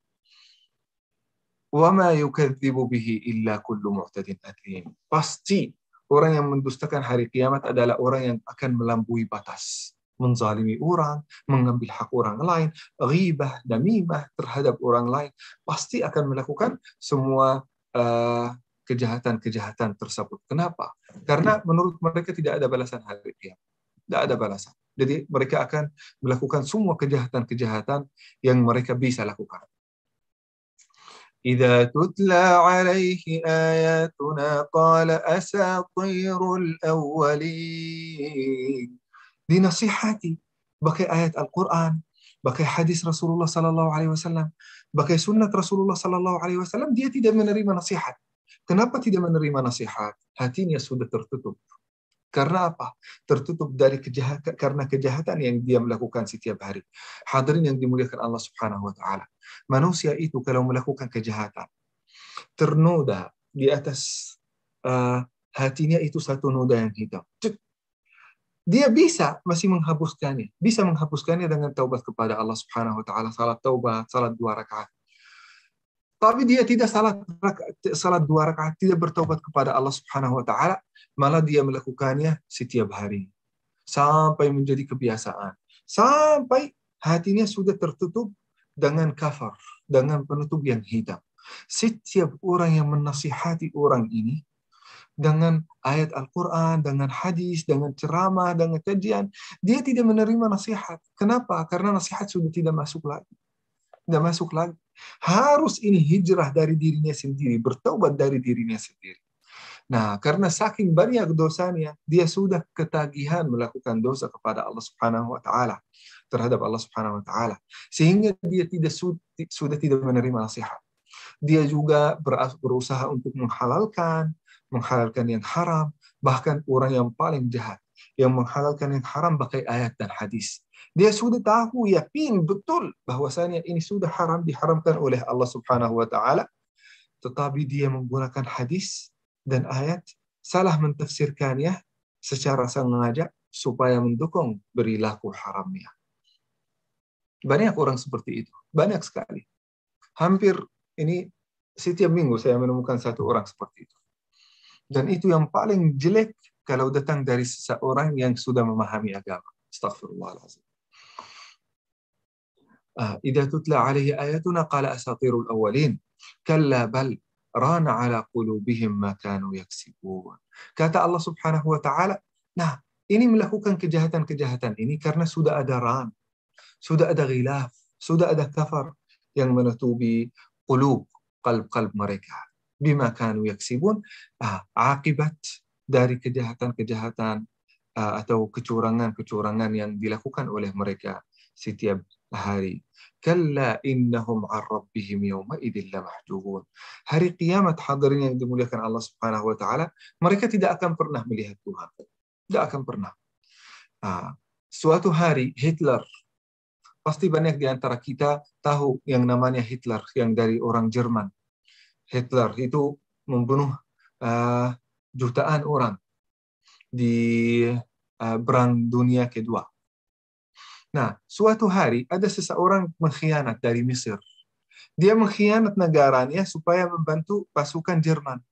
وَمَا يُكَذِّبُ بِهِ إِلَّا كُلُّ مُعْتَدٍ أَثِيمٍ. Pasti orang yang mendustakan hari kiamat adalah orang yang akan melampaui batas, menzalimi orang, mengambil hak orang lain, ghibah, namimah terhadap orang lain, pasti akan melakukan semua kejahatan-kejahatan tersebut. Kenapa? Karena menurut mereka tidak ada balasan hari kiamat. Tidak ada balasan. Jadi mereka akan melakukan semua kejahatan-kejahatan yang mereka bisa lakukan. إذا تتلى عليه آياتنا قال أساطير الأولين. Dinasihati, pakai ayat Al-Quran, pakai hadis Rasulullah Sallallahu Alaihi Wasallam, pakai sunnat Rasulullah Sallallahu Alaihi Wasallam, dia tidak menerima nasihat. Kenapa tidak menerima nasihat? Hatinya sudah tertutup. Karena apa? Tertutup dari kejahatan, karena kejahatan yang dia melakukan setiap hari. Hadirin yang dimuliakan Allah Subhanahu wa taala. Manusia itu kalau melakukan kejahatan, ternoda di atas hatinya itu satu noda yang hitam. Dia masih menghapuskannya dengan taubat kepada Allah Subhanahu wa taala, salat taubat, salat 2 rakaat. Tapi dia tidak salat 2 rakaat, tidak bertaubat kepada Allah Subhanahu wa taala, malah dia melakukannya setiap hari. Sampai menjadi kebiasaan. Sampai hatinya sudah tertutup dengan kafar, dengan penutup yang hitam. Setiap orang yang menasihati orang ini dengan ayat Al-Quran, dengan hadis, dengan ceramah, dengan kajian, dia tidak menerima nasihat. Kenapa? Karena nasihat sudah tidak masuk lagi. Tidak masuk lagi. Harus ini hijrah dari dirinya sendiri, bertaubat dari dirinya sendiri. Nah, karena saking banyak dosanya, dia sudah ketagihan melakukan dosa kepada Allah Subhanahu wa taala, terhadap Allah Subhanahu wa taala, sehingga dia sudah tidak menerima nasihat. Dia juga berusaha untuk menghalalkan yang haram, bahkan orang yang paling jahat yang menghalalkan yang haram pakai ayat dan hadis. Dia sudah tahu, yakin betul bahwasanya ini sudah haram, diharamkan oleh Allah Subhanahu wa taala, tetapi dia menggunakan hadis dan ayat, salah mentafsirkannya secara sengaja supaya mendukung perilaku haramnya. Banyak orang seperti itu, banyak sekali. Hampir ini setiap minggu saya menemukan satu orang seperti itu. Dan itu yang paling jelek kalau datang dari seseorang yang sudah memahami agama. Astaghfirullahaladzim. Idza tutla alaihi ayatuna qala asatirul awwalin kalla bal rana ala qulubihim ma kanu yaksibun. Kata Allah Subhanahu wa taala, nah, ini melakukan kejahatan-kejahatan ini karena sudah ada ran, sudah ada ghilaf, sudah ada kafar yang menutupi qalb mereka. Bima kanu yaksibun, akibat dari kejahatan-kejahatan atau kecurangan-kecurangan yang dilakukan oleh mereka setiap hari. Kalla innahum an rabbihim yawma idzin lamahjubun. Hari kiamat, hadirin yang dimuliakan Allah Subhanahu wa taala, mereka tidak akan pernah melihat Tuhan. Tidak akan pernah. Suatu hari Hitler, pasti banyak di antara kita tahu yang namanya Hitler, yang dari orang Jerman. Hitler itu membunuh jutaan orang di Perang Dunia Kedua. Nah, suatu hari ada seseorang mengkhianat dari Mesir. Dia mengkhianat negaranya supaya membantu pasukan Jerman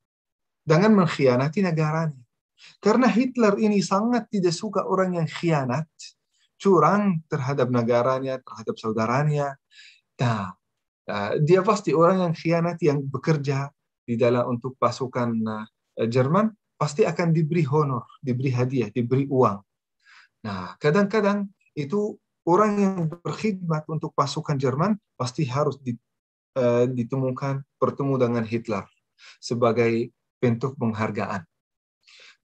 dengan mengkhianati negaranya. Karena Hitler ini sangat tidak suka orang yang khianat, curang terhadap negaranya, terhadap saudaranya. Nah, dia pasti orang yang khianat, yang bekerja di dalam untuk pasukan Jerman, pasti akan diberi honor, diberi hadiah, diberi uang. Nah, kadang-kadang itu orang yang berkhidmat untuk pasukan Jerman pasti harus ditemukan bertemu dengan Hitler sebagai bentuk penghargaan.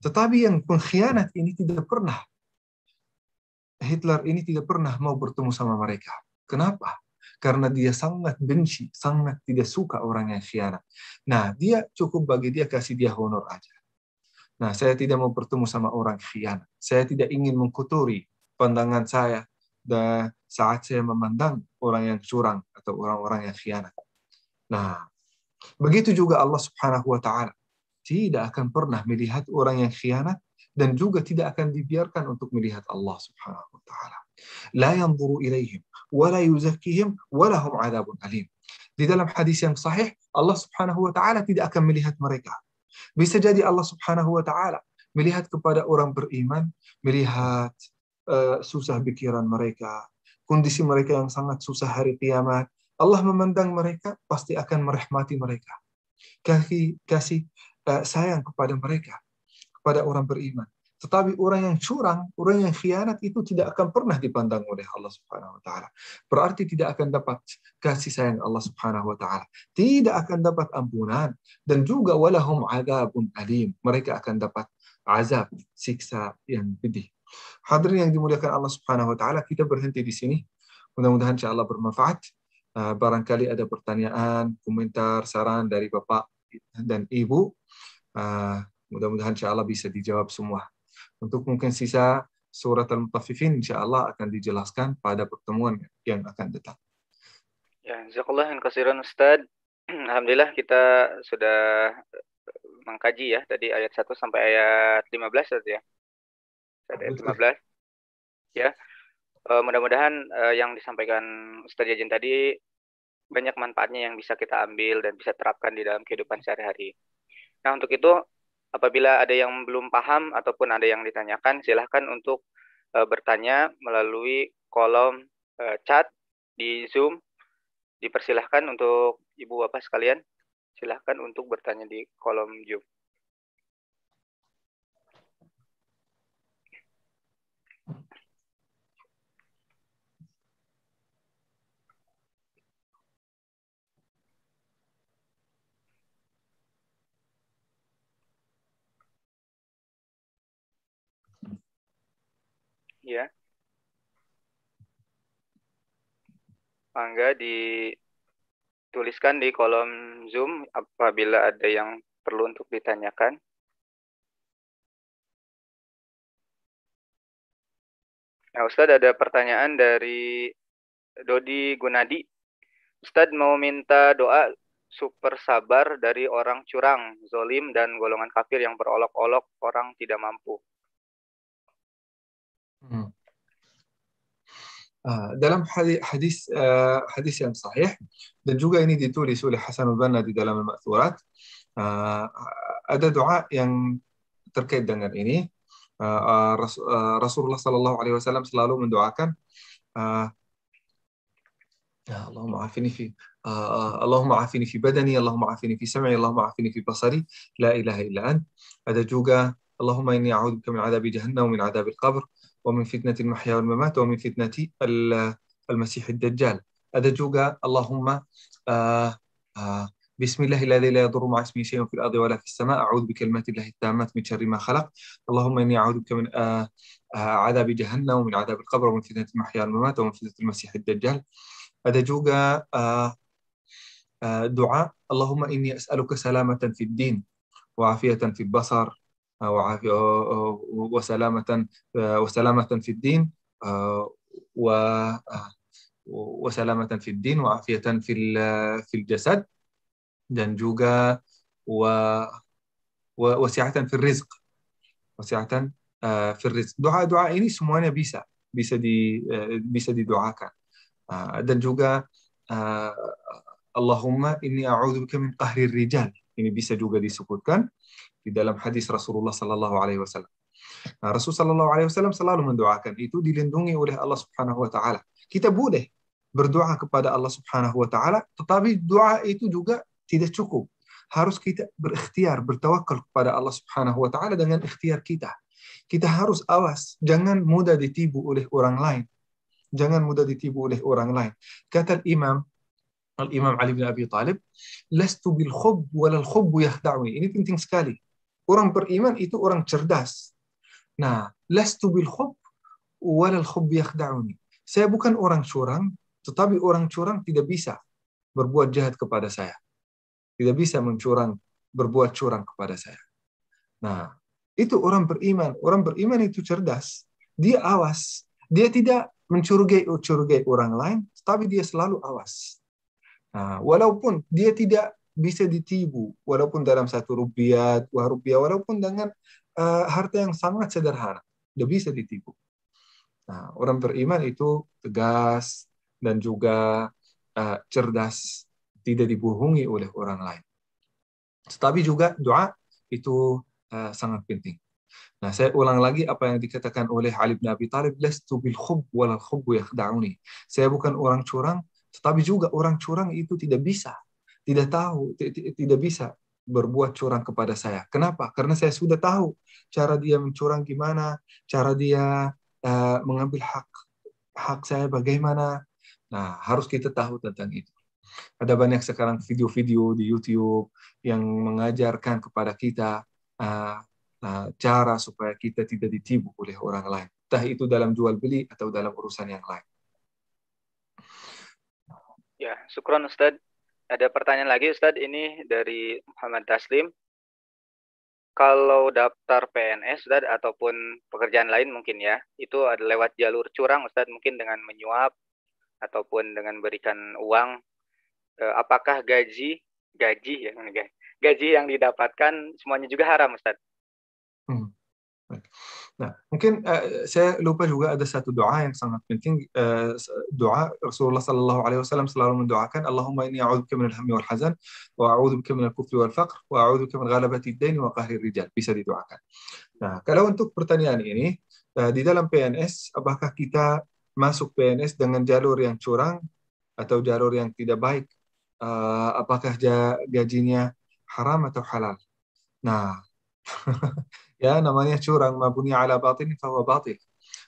Tetapi yang pengkhianat ini Hitler ini tidak pernah mau bertemu sama mereka. Kenapa? Karena dia sangat benci, sangat tidak suka orang yang khianat. Nah, dia cukup bagi dia kasih dia honor aja. Nah, saya tidak mau bertemu sama orang khianat. Saya tidak ingin mengkotori pandangan saya saat saya memandang orang yang curang atau orang-orang yang khianat. Nah, begitu juga Allah Subhanahu wa taala tidak akan pernah melihat orang yang khianat dan juga tidak akan dibiarkan untuk melihat Allah Subhanahu wa taala. La yanzuru ilaihim wa la yuzakkihim wa lahum 'adzabun alim. Di dalam hadis yang sahih, Allah Subhanahu wa taala tidak akan melihat mereka. Bisa jadi Allah Subhanahu wa taala melihat kepada orang beriman, melihat susah pikiran mereka, kondisi mereka yang sangat susah hari kiamat. Allah memandang mereka, pasti akan merahmati mereka. Kasih sayang kepada mereka, kepada orang beriman. Tetapi orang yang curang, orang yang khianat itu tidak akan pernah dipandang oleh Allah Subhanahu wa taala. Berarti tidak akan dapat kasih sayang Allah Subhanahu wa taala. Tidak akan dapat ampunan dan juga walahum adzabun alim. Mereka akan dapat azab, siksa yang pedih. Hadirin yang dimuliakan Allah Subhanahu wa taala, kita berhenti di sini. Mudah-mudahan insyaallah bermanfaat. Barangkali ada pertanyaan, komentar, saran dari Bapak dan Ibu. Mudah-mudahan insyaallah bisa dijawab semua. Untuk mungkin sisa surat Al-Mutaffifin insyaallah akan dijelaskan pada pertemuan yang akan datang. Ya, jazakallah khairan Ustaz. Alhamdulillah kita sudah mengkaji ya tadi ayat 1 sampai ayat 15 Ustaz ya. Ayat 15. Ya. Mudah-mudahan yang disampaikan Ustaz Yajin tadi banyak manfaatnya yang bisa kita ambil dan bisa terapkan di dalam kehidupan sehari-hari. Nah, untuk itu apabila ada yang belum paham ataupun ada yang ditanyakan, silahkan untuk bertanya melalui kolom chat di Zoom. Dipersilahkan untuk Ibu Bapak sekalian, silahkan untuk bertanya di kolom Zoom. Ya. Mangga dituliskan di kolom Zoom apabila ada yang perlu untuk ditanyakan. Nah, Ustadz ada pertanyaan dari Dodi Gunadi. Ustadz mau minta doa super sabar dari orang curang, zolim, dan golongan kafir yang berolok-olok orang tidak mampu. Dalam hadis yang sahih dan juga ini ditulis oleh Hasan al-Banna di dalam Al-Ma'thurat, ada doa yang terkait dengan ini. Rasulullah sallallahu alaihi wasallam selalu mendoakan Allahumma afini fi Allahumma afini fi badani, Allahumma afini fi sam'i, Allahumma afini fi basari, la ilaha illa ant. Ada juga Allahumma inni a'udzubika min 'adzabi jahannam wa min 'adzabil qabr ومن فتنة المحيا والممات ومن فتنة المسيح الدجال. Ada juga Allahumma بسم الله الذي لا يضر مع اسمه شيء في الأرض ولا في السماء أعوذ بكلمات الله التامات من شر ما خلق اللهم إني أعوذ بك من عذاب جهنم ومن عذاب القبر ومن فتنة المحيا والممات ومن فتنة المسيح الدجال. Ada juga doa Allahumma inni as'aluka salamatan fid din wa afiyatan fil basar وسلامة في الدين وسلامة في الدين وعافية في الجسد dan juga wasi'atan fi rizq, wasi'atan fi rizq. Doa-doa ini semuanya bisa didoakan. Dan juga Allahumma inni a'udzubika min qahrir rijal. Ini bisa juga disebutkan di dalam hadis Rasulullah sallallahu alaihi wasallam. Nah, Rasul sallallahu alaihi wasallam selalu mendoakan itu dilindungi oleh Allah Subhanahu wa taala. Kita boleh berdoa kepada Allah Subhanahu wa taala, tetapi doa itu juga tidak cukup. Harus kita berikhtiar, bertawakal kepada Allah Subhanahu wa taala dengan ikhtiar kita. Kita harus awas, jangan mudah ditipu oleh orang lain. Jangan mudah ditipu oleh orang lain. Kata Al-Imam Ali bin Abi Thalib, "Lastu bil khub wal khub yakhda'uni." Ini penting sekali. Orang beriman itu orang cerdas. Nah, lastu bil khub wal khub yakhda'uni. Saya bukan orang curang, tetapi orang curang tidak bisa berbuat jahat kepada saya. Tidak bisa berbuat curang kepada saya. Nah, itu orang beriman. Orang beriman itu cerdas. Dia awas. Dia tidak mencurigai orang lain, tetapi dia selalu awas. Nah, walaupun dia tidak bisa ditipu, walaupun dalam 1 rupiah, 2 rupiah, walaupun dengan harta yang sangat sederhana, dia bisa ditipu. Nah, orang beriman itu tegas dan juga cerdas, tidak dibohongi oleh orang lain. Tetapi juga doa itu sangat penting. Nah, saya ulang lagi apa yang dikatakan oleh Ali bin Abi Thalib, lastu bil khub wal khub yakhda'uni. Saya bukan orang curang, tetapi juga orang curang itu tidak bisa, tidak tahu, tidak bisa berbuat curang kepada saya. Kenapa? Karena saya sudah tahu cara dia mencurang gimana, cara dia mengambil hak saya bagaimana. Nah, harus kita tahu tentang itu. Ada banyak sekarang video-video di YouTube yang mengajarkan kepada kita uh, cara supaya kita tidak ditipu oleh orang lain. Entah itu dalam jual beli atau dalam urusan yang lain. Ya, syukron Ustadz. Ada pertanyaan lagi Ustadz, ini dari Muhammad Taslim. Kalau daftar PNS Ustadz ataupun pekerjaan lain mungkin ya, itu ada lewat jalur curang Ustadz, mungkin dengan menyuap ataupun dengan berikan uang. Apakah gaji yang didapatkan semuanya juga haram Ustadz? Nah, mungkin saya lupa juga ada satu doa yang sangat penting. Doa Rasulullah Sallallahu Alaihi Wasallam selalu mendoakan, Allahumma inni a'udzubika minal hammi wal hazan, wa a'udzubika minal kufri wal faqr, wa a'udzubika min ghalabati ad-dain wa qahri rijal. Bisa didoakan. Nah, kalau untuk pertanyaan ini, di dalam PNS, apakah kita masuk PNS dengan jalur yang curang atau jalur yang tidak baik? Apakah gajinya haram atau halal? Nah, ya namanya curang, mabuni ala batin fahuwa batil.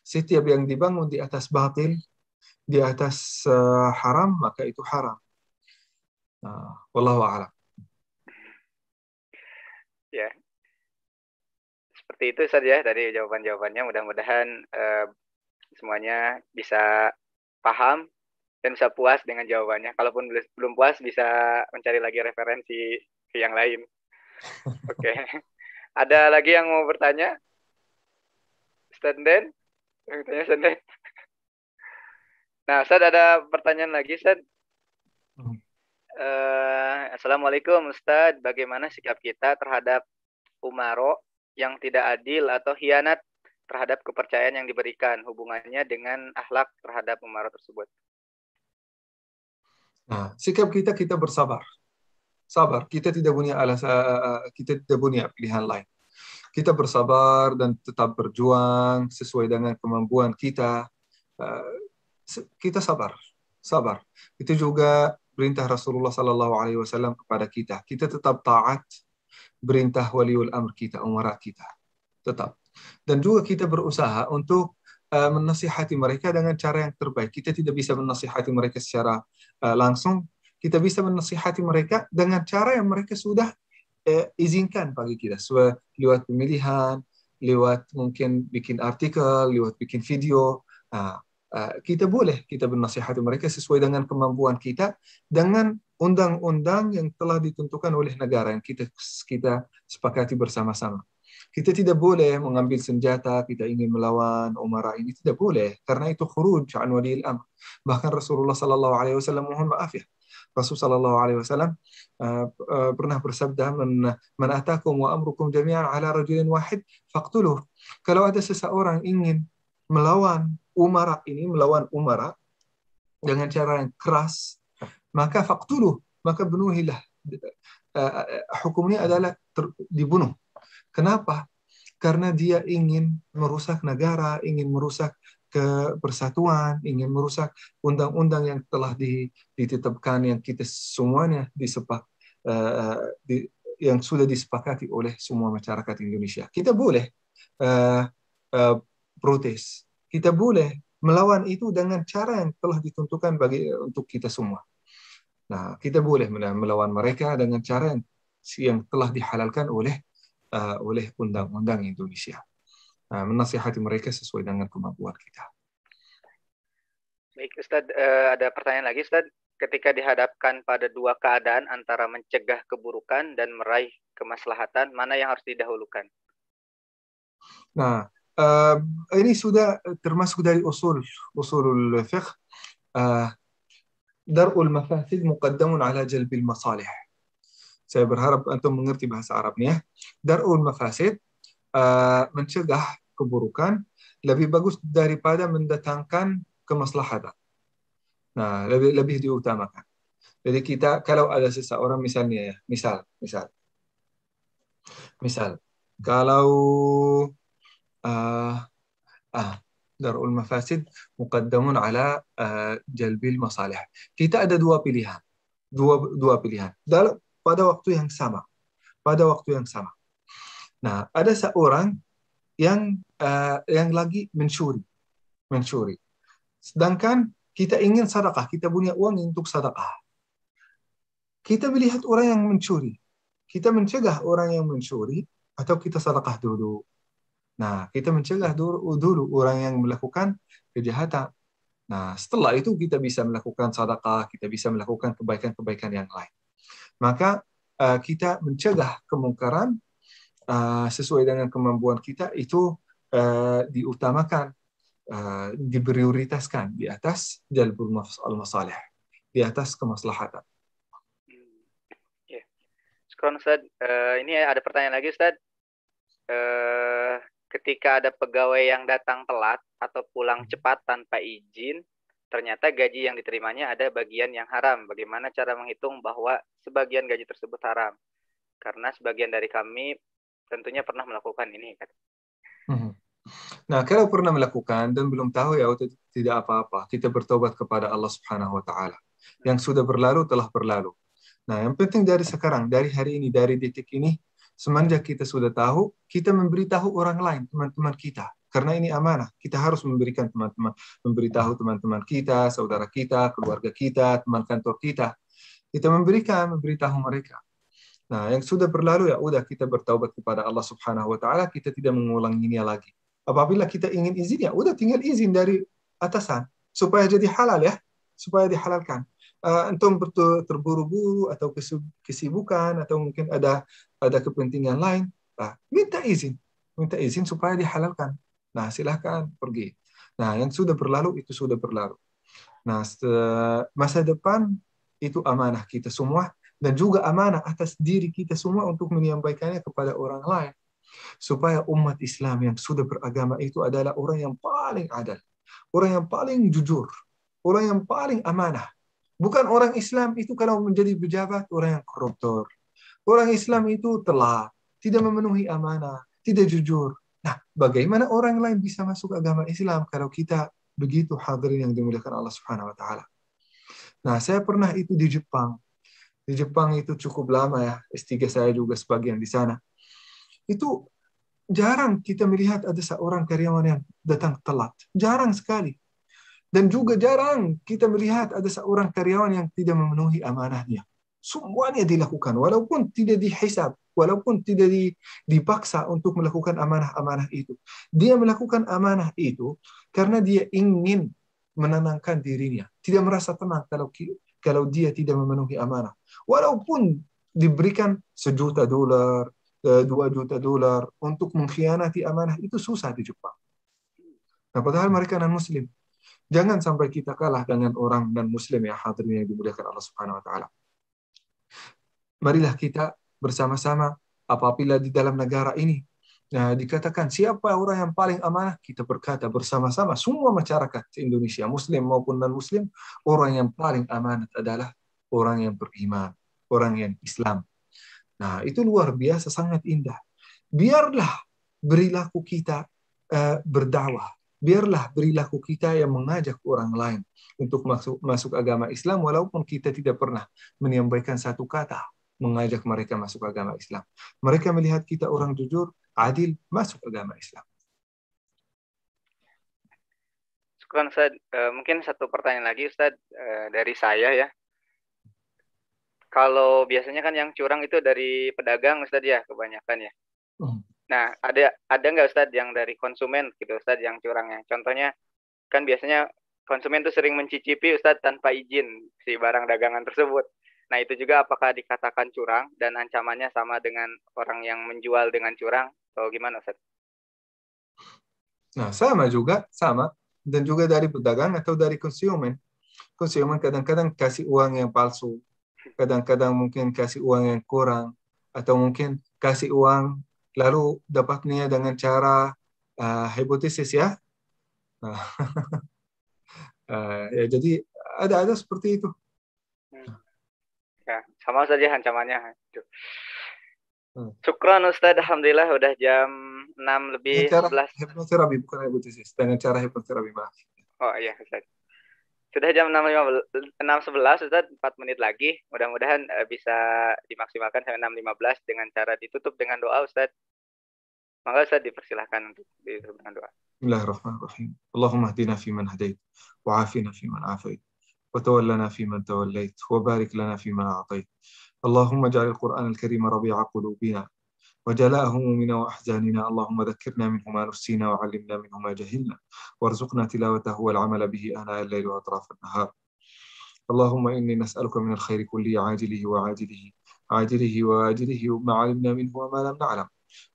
Setiap yang dibangun di atas batil, di atas haram, maka itu haram. Wallahu a'lam. Ya, seperti itu saja tadi jawabannya. Mudah-mudahan semuanya bisa paham dan bisa puas dengan jawabannya. Kalaupun belum puas, bisa mencari lagi referensi ke yang lain. Oke. Ada lagi yang mau bertanya? Ustadz Den? Bertanya Ustadz Den? Nah, Ustadz ada pertanyaan lagi, Ustadz. Assalamualaikum, Ustadz. Bagaimana sikap kita terhadap umaro yang tidak adil atau khianat terhadap kepercayaan yang diberikan, hubungannya dengan akhlak terhadap umaro tersebut? Nah, sikap kita bersabar. Sabar, kita tidak punya pilihan lain. Kita bersabar dan tetap berjuang sesuai dengan kemampuan kita. Kita sabar. Itu juga perintah Rasulullah Sallallahu Alaihi Wasallam kepada kita. Kita tetap taat perintah waliul amr kita, umara kita. Tetap. Dan juga kita berusaha untuk menasihati mereka dengan cara yang terbaik. Kita tidak bisa menasihati mereka secara langsung. Kita bisa menasihati mereka dengan cara yang mereka sudah izinkan bagi kita. Lewat pemilihan, lewat mungkin bikin artikel, lewat bikin video. Kita bernasihati mereka sesuai dengan kemampuan kita, dengan undang-undang yang telah ditentukan oleh negara yang kita sepakati bersama-sama. Kita tidak boleh mengambil senjata, kita ingin melawan umara ini, tidak boleh, karena itu khuruj an waliil amr. Bahkan Rasulullah Sallallahu Alaihi Wasallam, mohon maaf ya, Rasul Sallallahu Alaihi Wasallam pernah bersabda, man atakum wa amrukum jami'an ala rajulin wahid faqtuluh. Kalau ada seseorang ingin melawan umara dengan cara yang keras, maka faqtuluh, maka bunuhilah. Hukumnya adalah dibunuh. Kenapa? Karena dia ingin merusak negara, ingin merusak kebersatuan, ingin merusak undang-undang yang telah ditetapkan, yang kita semuanya yang sudah disepakati oleh semua masyarakat Indonesia. Kita boleh protes, kita boleh melawan itu dengan cara yang telah ditentukan untuk kita semua. Nah, kita boleh melawan mereka dengan cara yang telah dihalalkan oleh undang-undang Indonesia. Menasihati mereka sesuai dengan kemampuan kita. Baik, Ustadz, ada pertanyaan lagi, Ustadz. Ketika dihadapkan pada dua keadaan antara mencegah keburukan dan meraih kemaslahatan, mana yang harus didahulukan? Nah, ini sudah termasuk dari usulul fiqh. Dar'ul mafasid muqaddamun ala jalbil masalih. Saya berharap antum mengerti bahasa Arabnya. Dar'ul mafasid, mencegah keburukan, lebih bagus daripada mendatangkan kemaslahatan. Nah, lebih diutamakan. Jadi kita, kalau ada seseorang misalnya ya, misal, kalau dar'ul mafasid muqaddamun ala jalbil masalih. Kita ada dua pilihan. Pada waktu yang sama. pada waktu yang sama. Nah, ada seorang yang lagi mencuri. Sedangkan kita ingin sedekah, kita punya uang untuk sedekah. Kita melihat orang yang mencuri, kita mencegah orang yang mencuri, atau kita sedekah dulu. Nah, kita mencegah dulu orang yang melakukan kejahatan. Nah, setelah itu kita bisa melakukan sedekah, kita bisa melakukan kebaikan-kebaikan yang lain. Maka kita mencegah kemungkaran sesuai dengan kemampuan kita itu diutamakan, diprioritaskan di atas jalbul al-masalih, di atas kemaslahatan. Ya. Sekarang Ustaz, ini ada pertanyaan lagi Ustaz. Ketika ada pegawai yang datang telat atau pulang cepat tanpa izin, ternyata gaji yang diterimanya ada bagian yang haram. Bagaimana cara menghitung bahwa sebagian gaji tersebut haram? Karena sebagian dari kami tentunya pernah melakukan ini. Nah, kalau pernah melakukan dan belum tahu, ya tidak apa-apa. Kita bertobat kepada Allah Subhanahu wa Ta'ala. Yang sudah berlalu telah berlalu. Nah, yang penting dari sekarang, dari hari ini, dari detik ini, semenjak kita sudah tahu, kita memberitahu orang lain, teman-teman kita. Karena ini amanah. Kita harus memberitahu teman-teman kita, saudara kita, keluarga kita, teman kantor kita. Kita memberitahu mereka. Nah, yang sudah berlalu, ya udah, kita bertaubat kepada Allah Subhanahu wa Ta'ala, kita tidak mengulanginya lagi. Apabila kita ingin izin, ya udah, tinggal izin dari atasan supaya jadi halal, ya, supaya dihalalkan. Antum terburu-buru atau kesibukan atau mungkin ada kepentingan lain, minta izin supaya dihalalkan. Nah, silahkan pergi. Nah, yang sudah berlalu itu sudah berlalu. Nah, masa depan itu amanah kita semua, dan juga amanah atas diri kita semua untuk menyampaikannya kepada orang lain. Supaya umat Islam yang sudah beragama itu adalah orang yang paling adil, orang yang paling jujur, orang yang paling amanah. Bukan orang Islam itu kalau menjadi pejabat, orang yang koruptor. Orang Islam itu telat, tidak memenuhi amanah, tidak jujur. Nah, bagaimana orang lain bisa masuk agama Islam kalau kita begitu, hadirin yang dimuliakan Allah Subhanahu wa Ta'ala. Nah, saya pernah itu di Jepang. Di Jepang itu cukup lama, ya. S3 saya juga sebagian di sana. Itu jarang kita melihat ada seorang karyawan yang datang telat. Jarang sekali. Dan juga jarang kita melihat ada seorang karyawan yang tidak memenuhi amanahnya. Semuanya dilakukan, walaupun tidak dihisab, walaupun tidak dipaksa untuk melakukan amanah-amanah itu. Dia melakukan amanah itu karena dia ingin menenangkan dirinya. Tidak merasa tenang kalau dia tidak memenuhi amanah. Walaupun diberikan $1 juta, $2 juta untuk mengkhianati amanah, itu susah di Jepang. Nah, padahal mereka non-muslim. Jangan sampai kita kalah dengan orang non-muslim, ya hadirin yang dimuliakan Allah Subhanahu wa Ta'ala. Marilah kita bersama-sama, apabila di dalam negara ini dikatakan siapa orang yang paling amanah, kita berkata bersama-sama semua masyarakat Indonesia, muslim maupun non-muslim, orang yang paling amanah adalah orang yang beriman, orang yang Islam. Nah, itu luar biasa, sangat indah. Biarlah perilaku kita berdakwah. Biarlah perilaku kita yang mengajak orang lain untuk masuk agama Islam, walaupun kita tidak pernah menyampaikan satu kata mengajak mereka masuk agama Islam. Mereka melihat kita orang jujur, adil, masuk agama Islam. Syukran Ustaz. Mungkin satu pertanyaan lagi Ustaz dari saya, ya. Kalau biasanya kan yang curang itu dari pedagang Ustaz, ya, kebanyakan, ya. Nah, ada nggak Ustaz yang dari konsumen gitu Ustaz yang curangnya? Contohnya kan biasanya konsumen tuh sering mencicipi Ustaz tanpa izin si barang dagangan tersebut. Nah, itu juga apakah dikatakan curang dan ancamannya sama dengan orang yang menjual dengan curang atau gimana Ustaz? Nah, sama juga, sama. Dan juga dari pedagang atau dari konsumen. Konsumen kadang-kadang kasih uang yang palsu, kadang-kadang mungkin kasih uang yang kurang, atau mungkin kasih uang lalu dapatnya dengan cara hipotesis, ya. Ya, jadi ada seperti itu. Ya, sama saja ancamannya. Syukran Ustaz, alhamdulillah udah jam 6:11. Hipnoterapi, bukan hipotesis. Dengan cara hipnoterapi, maaf. Oh iya Ustaz. Sudah jam 6.11 Ustaz, 4 menit lagi. Mudah-mudahan bisa dimaksimalkan sampai 6.15 dengan cara ditutup dengan doa Ustaz. Maka Ustaz dipersilahkan untuk ditutup dengan doa. Bismillahirrahmanirrahim. Allahumma hdina fi man hadait, wa afina fi man afait, wa tawallana fi man tawallait, wa barik lana fi man a'tait. Allahumma ja'al al-Qur'an al-Karim rabi'a qulubina وجلاء همومنا وأحزاننا اللهم ذكرنا منه ما نسينا وعلمنا منه ما جهلنا وارزقنا تلاوته والعمل به آناء الليل وأطراف النهار اللهم إني نسألك من الخير كله عاجله وعاجله عاجله وآجله ما علمنا منه وما لم نعلم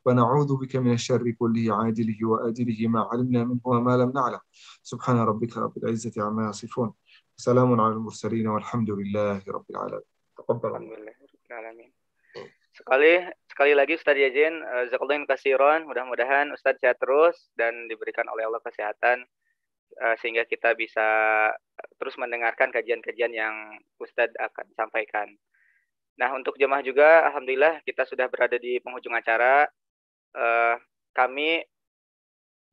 ونعوذ بك من الشر كله عاجله وآجله ما علمنا منه وما لم نعلم سبحان ربك رب العزة عما يصفون سلام على المرسلين والحمد لله رب العالمين تقبل Alhamdulillah. Sekali lagi Ustaz Yazin, jazakallahu khairan. Mudah-mudahan Ustaz sehat terus dan diberikan oleh Allah kesehatan sehingga kita bisa terus mendengarkan kajian-kajian yang Ustaz akan sampaikan. Nah, untuk jemaah juga alhamdulillah kita sudah berada di penghujung acara. Kami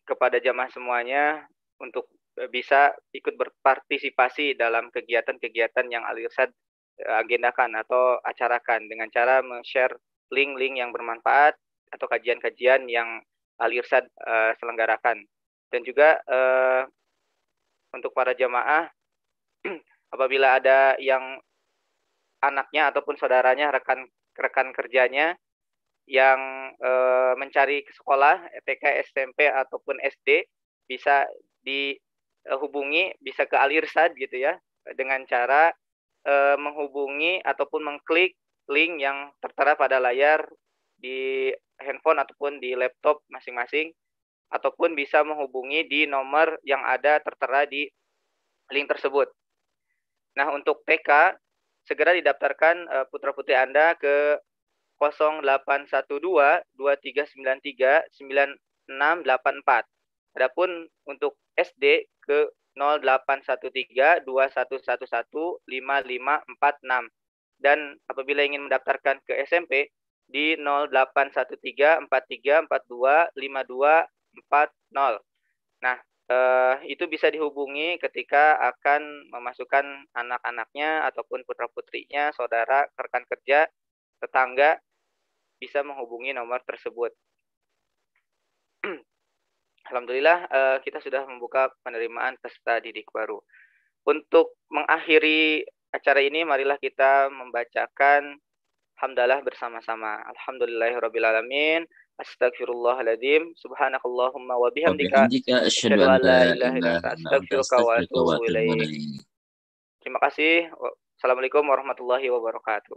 kepada jemaah semuanya untuk bisa ikut berpartisipasi dalam kegiatan-kegiatan yang Al-Irsyad agendakan atau acarakan dengan cara men-share link-link yang bermanfaat atau kajian-kajian yang Al-Irsyad selenggarakan. Dan juga untuk para jamaah, apabila ada yang anaknya ataupun saudaranya, rekan kerjanya yang mencari ke sekolah TK, SMP ataupun SD, bisa dihubungi, bisa ke Al-Irsyad gitu ya, dengan cara menghubungi ataupun mengklik link yang tertera pada layar di handphone ataupun di laptop masing-masing, ataupun bisa menghubungi di nomor yang ada tertera di link tersebut. Nah, untuk TK segera didaftarkan putra-putri Anda ke 0812 2393 9684. Adapun untuk SD ke 0813 2111 5546. Dan apabila ingin mendaftarkan ke SMP di 0813 43 42 5240. Nah, itu bisa dihubungi ketika akan memasukkan anak-anaknya ataupun putra-putrinya, saudara, rekan kerja, tetangga, bisa menghubungi nomor tersebut. Alhamdulillah kita sudah membuka penerimaan peserta didik baru. Untuk mengakhiri acara ini, marilah kita membacakan hamdalah bersama-sama. Alhamdulillahirrabbilalamin. Astagfirullahaladzim. Subhanakallahumma wa bihamdika. Asyhadu an la ilaha illa anta astaghfiruka wa atubu ilaik. Terima kasih. Assalamualaikum warahmatullahi wabarakatuh.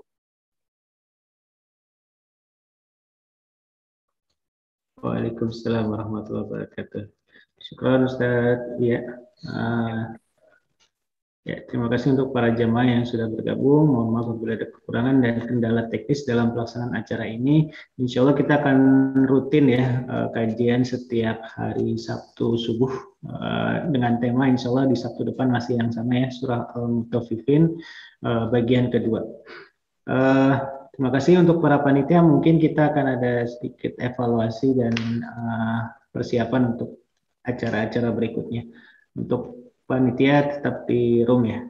Waalaikumsalam warahmatullahi wabarakatuh. Syukran Ustaz. Ya, terima kasih untuk para jamaah yang sudah bergabung. Mohon maaf apabila ada kekurangan dan kendala teknis dalam pelaksanaan acara ini. Insya Allah kita akan rutin ya kajian setiap hari Sabtu subuh dengan tema insya Allah di Sabtu depan masih yang sama ya, surah Al-Mutaffifin bagian kedua. Terima kasih untuk para panitia. Mungkin kita akan ada sedikit evaluasi dan persiapan untuk acara-acara berikutnya. Untuk panitia tetap di room ya.